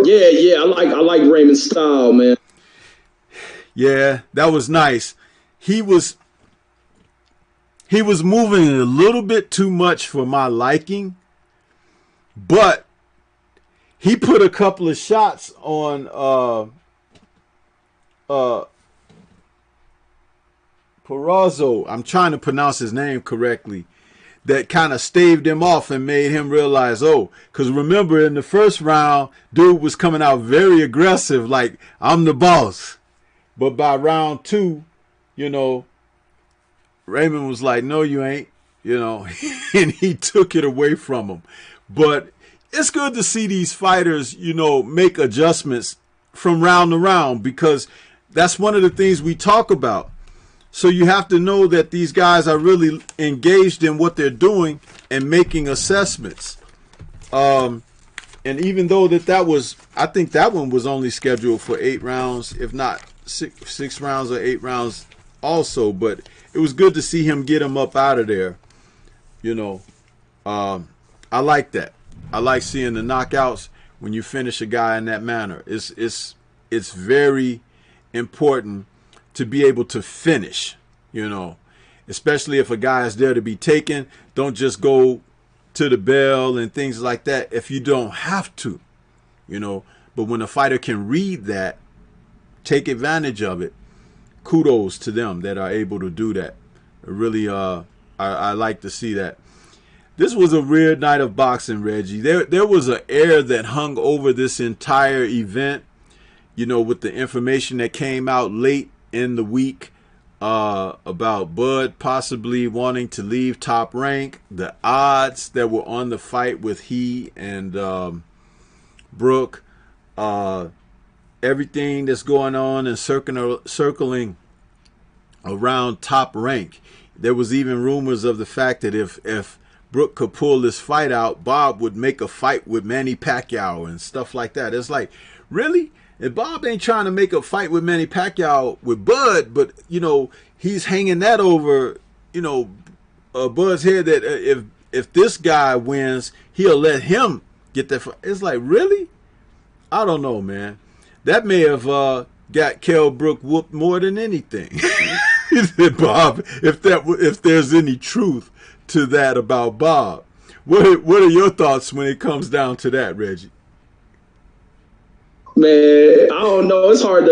Yeah, I like Raymond's style, man. Yeah, that was nice. He was he was moving a little bit too much for my liking, but he put a couple of shots on Perazzo. I'm trying to pronounce his name correctly. That kind of staved him off and made him realize, oh, because remember in the first round, dude was coming out very aggressive, like, I'm the boss. But by round 2, you know, Raymond was like, no, you ain't, you know, and he took it away from him. But it's good to see these fighters, you know, make adjustments from round to round, because that's one of the things we talk about. So you have to know that these guys are really engaged in what they're doing and making assessments. And even though that was, I think that one was only scheduled for 8 rounds, if not six rounds or 8 rounds also. But it was good to see him get him up out of there. You know, I like that. I like seeing the knockouts when you finish a guy in that manner. It's very important to be able to finish, you know, especially if a guy is there to be taken. Don't just go to the bell and things like that if you don't have to, you know. But when a fighter can read that, take advantage of it, kudos to them that are able to do that. Really, I like to see that. This was a weird night of boxing, Reggie. There was an air that hung over this entire event, you know, with the information that came out late in the week about Bud possibly wanting to leave Top Rank, the odds that were on the fight with he and Brooke, everything that's going on and circling around Top Rank. There was even rumors of the fact that if Brooke could pull this fight out, Bob would make a fight with Manny Pacquiao and stuff like that. It's like, really? And Bob ain't trying to make a fight with Manny Pacquiao with Bud, but, you know, he's hanging that over, you know, Bud's head that if this guy wins, he'll let him get that fight. It's like, really? I don't know, man. That may have got Kell Brook whooped more than anything. Bob, if there's any truth to that about Bob. What are your thoughts when it comes down to that, Reggie? Man, I don't know. It's hard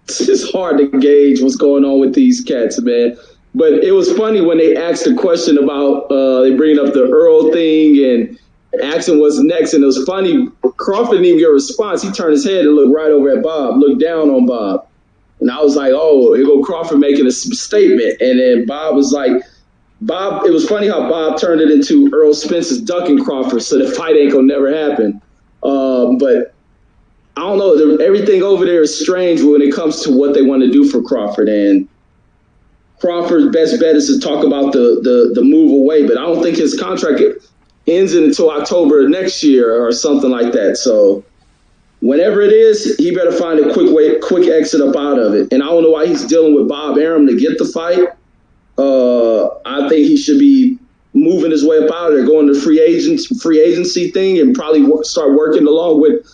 it's hard to gauge what's going on with these cats, man. But it was funny when they asked the question about they bringing up the Earl thing and asking what's next, and it was funny. Crawford didn't even get a response. He turned his head and looked right over at Bob, looked down on Bob, and I was like, "Oh, here go Crawford making a statement." And then Bob was like, "Bob." It was funny how Bob turned it into Earl Spence's ducking Crawford, so the fight ain't gonna never happen. But I don't know. Everything over there is strange when it comes to what they want to do for Crawford. And Crawford's best bet is to talk about the move away. But I don't think his contract ends until October of next year or something like that. So whenever it is, he better find a quick exit up out of it. And I don't know why he's dealing with Bob Arum to get the fight. I think he should be moving his way up out of there, going to free agency thing, and probably start working along with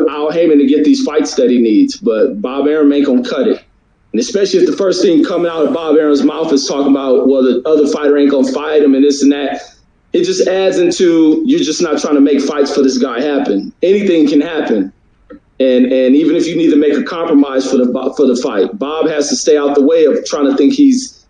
Al Heyman to get these fights that he needs. But Bob Arum ain't going to cut it. And especially if the first thing coming out of Bob Arum's mouth is talking about, well, the other fighter ain't going to fight him and this and that, it just adds into you're just not trying to make fights for this guy happen. Anything can happen. And even if you need to make a compromise for the fight, Bob has to stay out the way of trying to think he's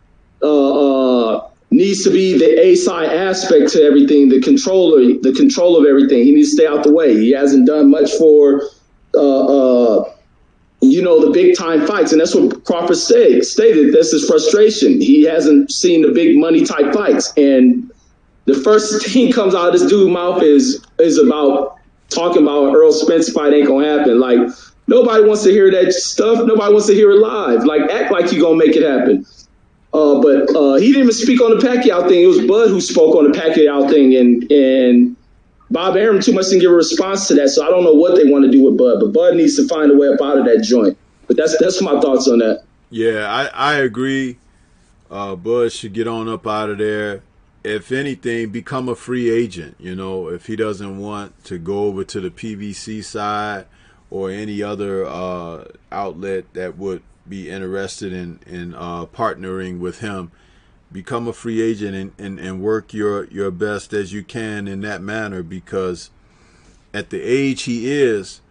needs to be the A-side aspect to everything, the control of everything. He needs to stay out the way. He hasn't done much for, the big-time fights, and that's what Crawford stated. That's his frustration. He hasn't seen the big money-type fights, and the first thing comes out of this dude's mouth is about talking about Earl Spence fight ain't going to happen. Like, nobody wants to hear that stuff. Nobody wants to hear it live. Like, act like you're going to make it happen. But he didn't even speak on the Pacquiao thing. It was Bud who spoke on the Pacquiao thing, and Bob Arum too much didn't give a response to that. So I don't know what they want to do with Bud, but Bud needs to find a way up out of that joint. But that's my thoughts on that. Yeah, I agree. Bud should get on up out of there. If anything, become a free agent. You know, if he doesn't want to go over to the PBC side or any other outlet that would be interested in partnering with him, become a free agent and work your best as you can in that manner, because at the age he is,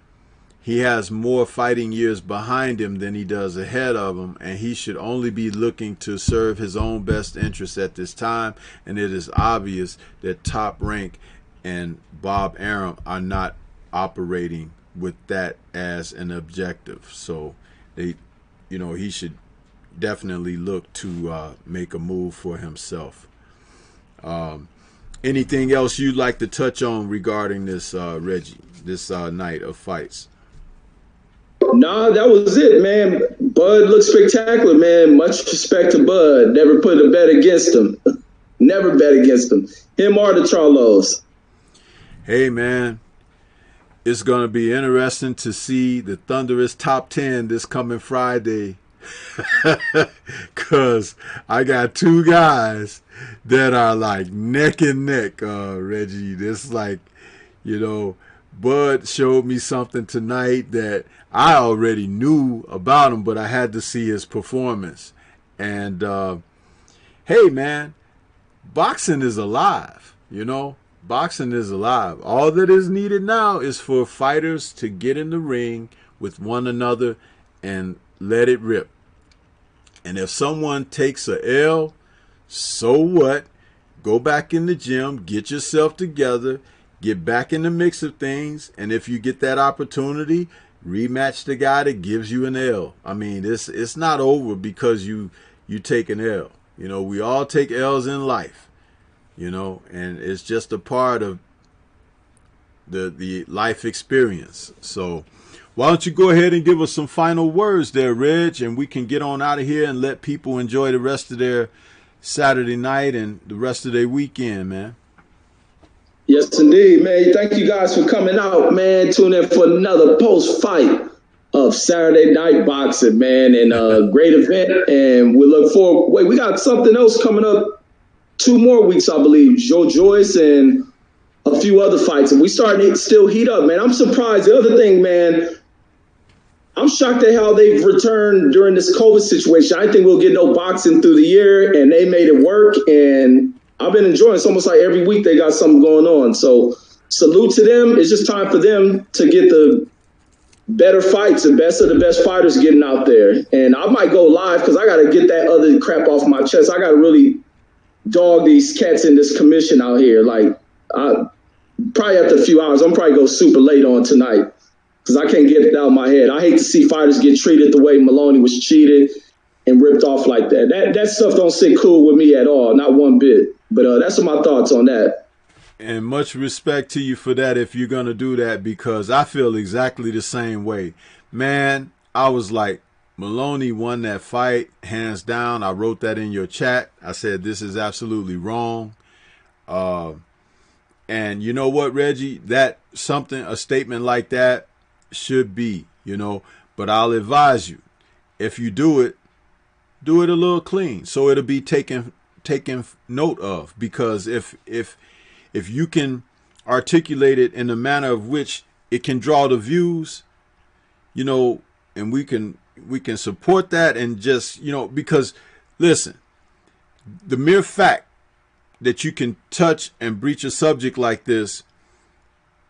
he has more fighting years behind him than he does ahead of him, and he should only be looking to serve his own best interests at this time. And it is obvious that Top Rank and Bob Arum are not operating with that as an objective. So he should definitely look to make a move for himself. Anything else you'd like to touch on regarding this, Reggie, this night of fights? Nah, that was it, man. Bud looked spectacular, man. Much respect to Bud. Never put a bet against him. Never bet against him. Him or the Charlos. Hey, man. It's going to be interesting to see the Thunderous Top 10 this coming Friday. Because I got two guys that are like neck and neck, Reggie. This like, Bud showed me something tonight that I already knew about him, but I had to see his performance. And, hey, man, boxing is alive, Boxing is alive. All that is needed now is for fighters to get in the ring with one another and let it rip. And if someone takes a L, so what? Go back in the gym, get yourself together, get back in the mix of things, and if you get that opportunity, rematch the guy that gives you an L. I mean, it's not over because you take an L. We all take L's in life, and it's just a part of the life experience. So why don't you go ahead and give us some final words there, Reg, and we can get on out of here and let people enjoy the rest of their Saturday night and the rest of their weekend, man. Yes, indeed, man. Thank you guys for coming out, man. Tune in for another post-fight of Saturday Night Boxing, man. And a great event. And we look forward. Wait, we got something else coming up 2 more weeks, I believe. Joe Joyce and a few other fights. And we starting to still heat up, man. I'm surprised. The other thing, man, I'm shocked at how they've returned during this COVID situation. I didn't think we'll get no boxing through the year, and they made it work. And I've been enjoying it. It's almost like every week they got something going on. So salute to them. It's just time for them to get the better fights, the best of the best fighters getting out there. And I might go live because I got to get that other crap off my chest. I got to really dog these cats in this commission out here. Like, probably after a few hours, I'm probably go super late on tonight because I can't get it out of my head. I hate to see fighters get treated the way Maloney was cheated and ripped off like that. That stuff don't sit cool with me at all, not one bit. But that's my thoughts on that. And much respect to you for that if you're going to do that, because I feel exactly the same way. Man, I was like, Maloney won that fight, hands down. I wrote that in your chat. I said, this is absolutely wrong. And you know what, Reggie? A statement like that should be, But I'll advise you, if you do it a little clean so it'll be taken note of, because if you can articulate it in a manner of which it can draw the views, and we can support that, and just, because listen, the mere fact that you can touch and breach a subject like this,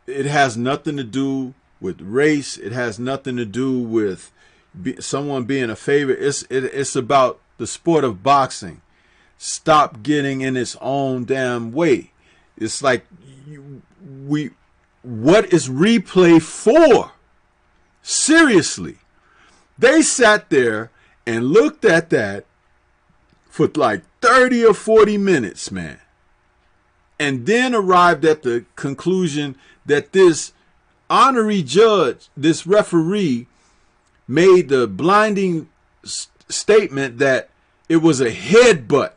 it has nothing to do with race. It has nothing to do with someone being a favorite. It's about the sport of boxing. Stop getting in its own damn way. It's like, what is replay for? Seriously. They sat there and looked at that for like 30 or 40 minutes, man. And then arrived at the conclusion that this honorary judge, this referee, made the blinding statement that it was a headbutt,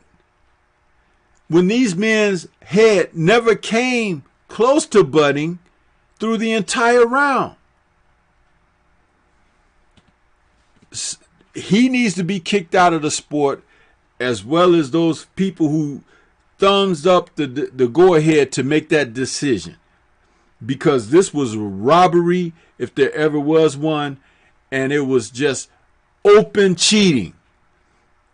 when these men's head never came close to butting through the entire round. He needs to be kicked out of the sport, as well as those people who thumbs up the go-ahead to make that decision. Because this was a robbery, if there ever was one, and it was just open cheating.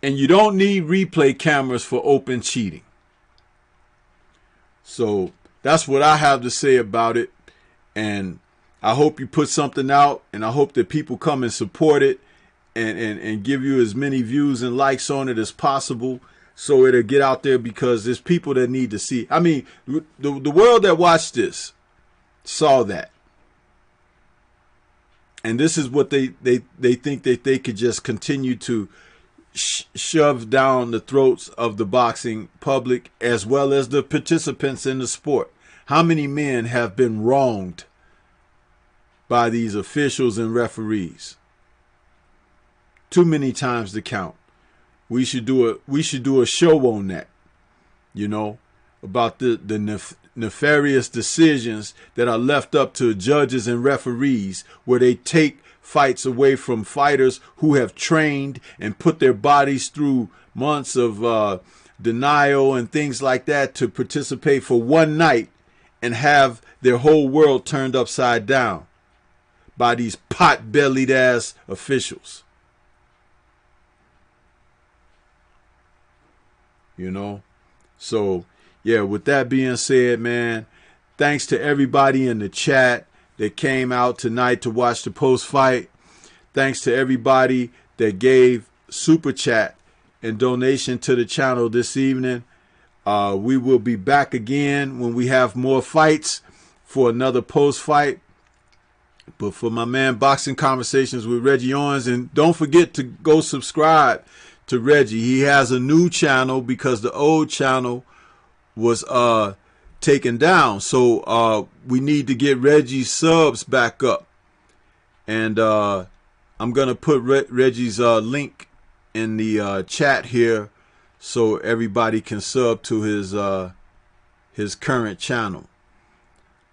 And you don't need replay cameras for open cheating. So that's what I have to say about it. And I hope you put something out, and I hope that people come and support it and give you as many views and likes on it as possible, so it'll get out there, because there's people that need to see. I mean, the world that watched this saw that. And this is what they think that they could just continue to shove down the throats of the boxing public, as well as the participants in the sport. How many men have been wronged by these officials and referees? Too many times to count. We should do a show on that, you know, about the nefarious decisions that are left up to judges and referees, where they take fights away from fighters who have trained and put their bodies through months of denial and things like that to participate for one night, and have their whole world turned upside down by these pot-bellied ass officials. You know? So, yeah, with that being said, man, thanks to everybody in the chat that came out tonight to watch the post-fight. Thanks to everybody that gave super chat and donation to the channel this evening. We will be back again when we have more fights for another post-fight. But for my man, Boxing Conversations with Reggie Owens, and don't forget to go subscribe to Reggie. He has a new channel because the old channel was taken down. So we need to get Reggie's subs back up. And I'm going to put Reggie's link in the chat here so everybody can sub to his current channel.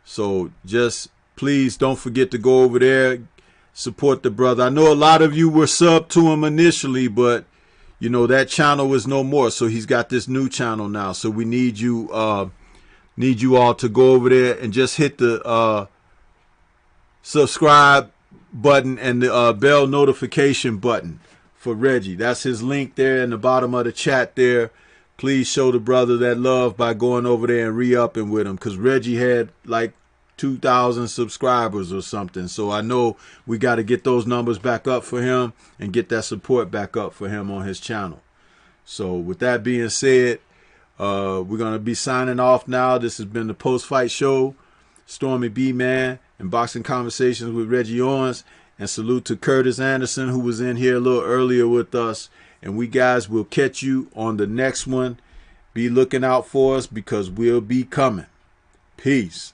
So just please don't forget to go over there, support the brother. I know a lot of you were subbed to him initially, but you know that channel is no more. So he's got this new channel now. So we need you all to go over there and just hit the subscribe button and the bell notification button for Reggie. That's his link there in the bottom of the chat there. Please show the brother that love by going over there and re-upping with him, because Reggie had like 2,000 subscribers or something. So I know we got to get those numbers back up for him and get that support back up for him on his channel. So with that being said, we're going to be signing off now. This has been the Post-Fight Show. Stormy B-Man and Boxing Conversations with Reggie Owens. And salute to Curtis Anderson, who was in here a little earlier with us. And we guys will catch you on the next one. Be looking out for us, because we'll be coming. Peace.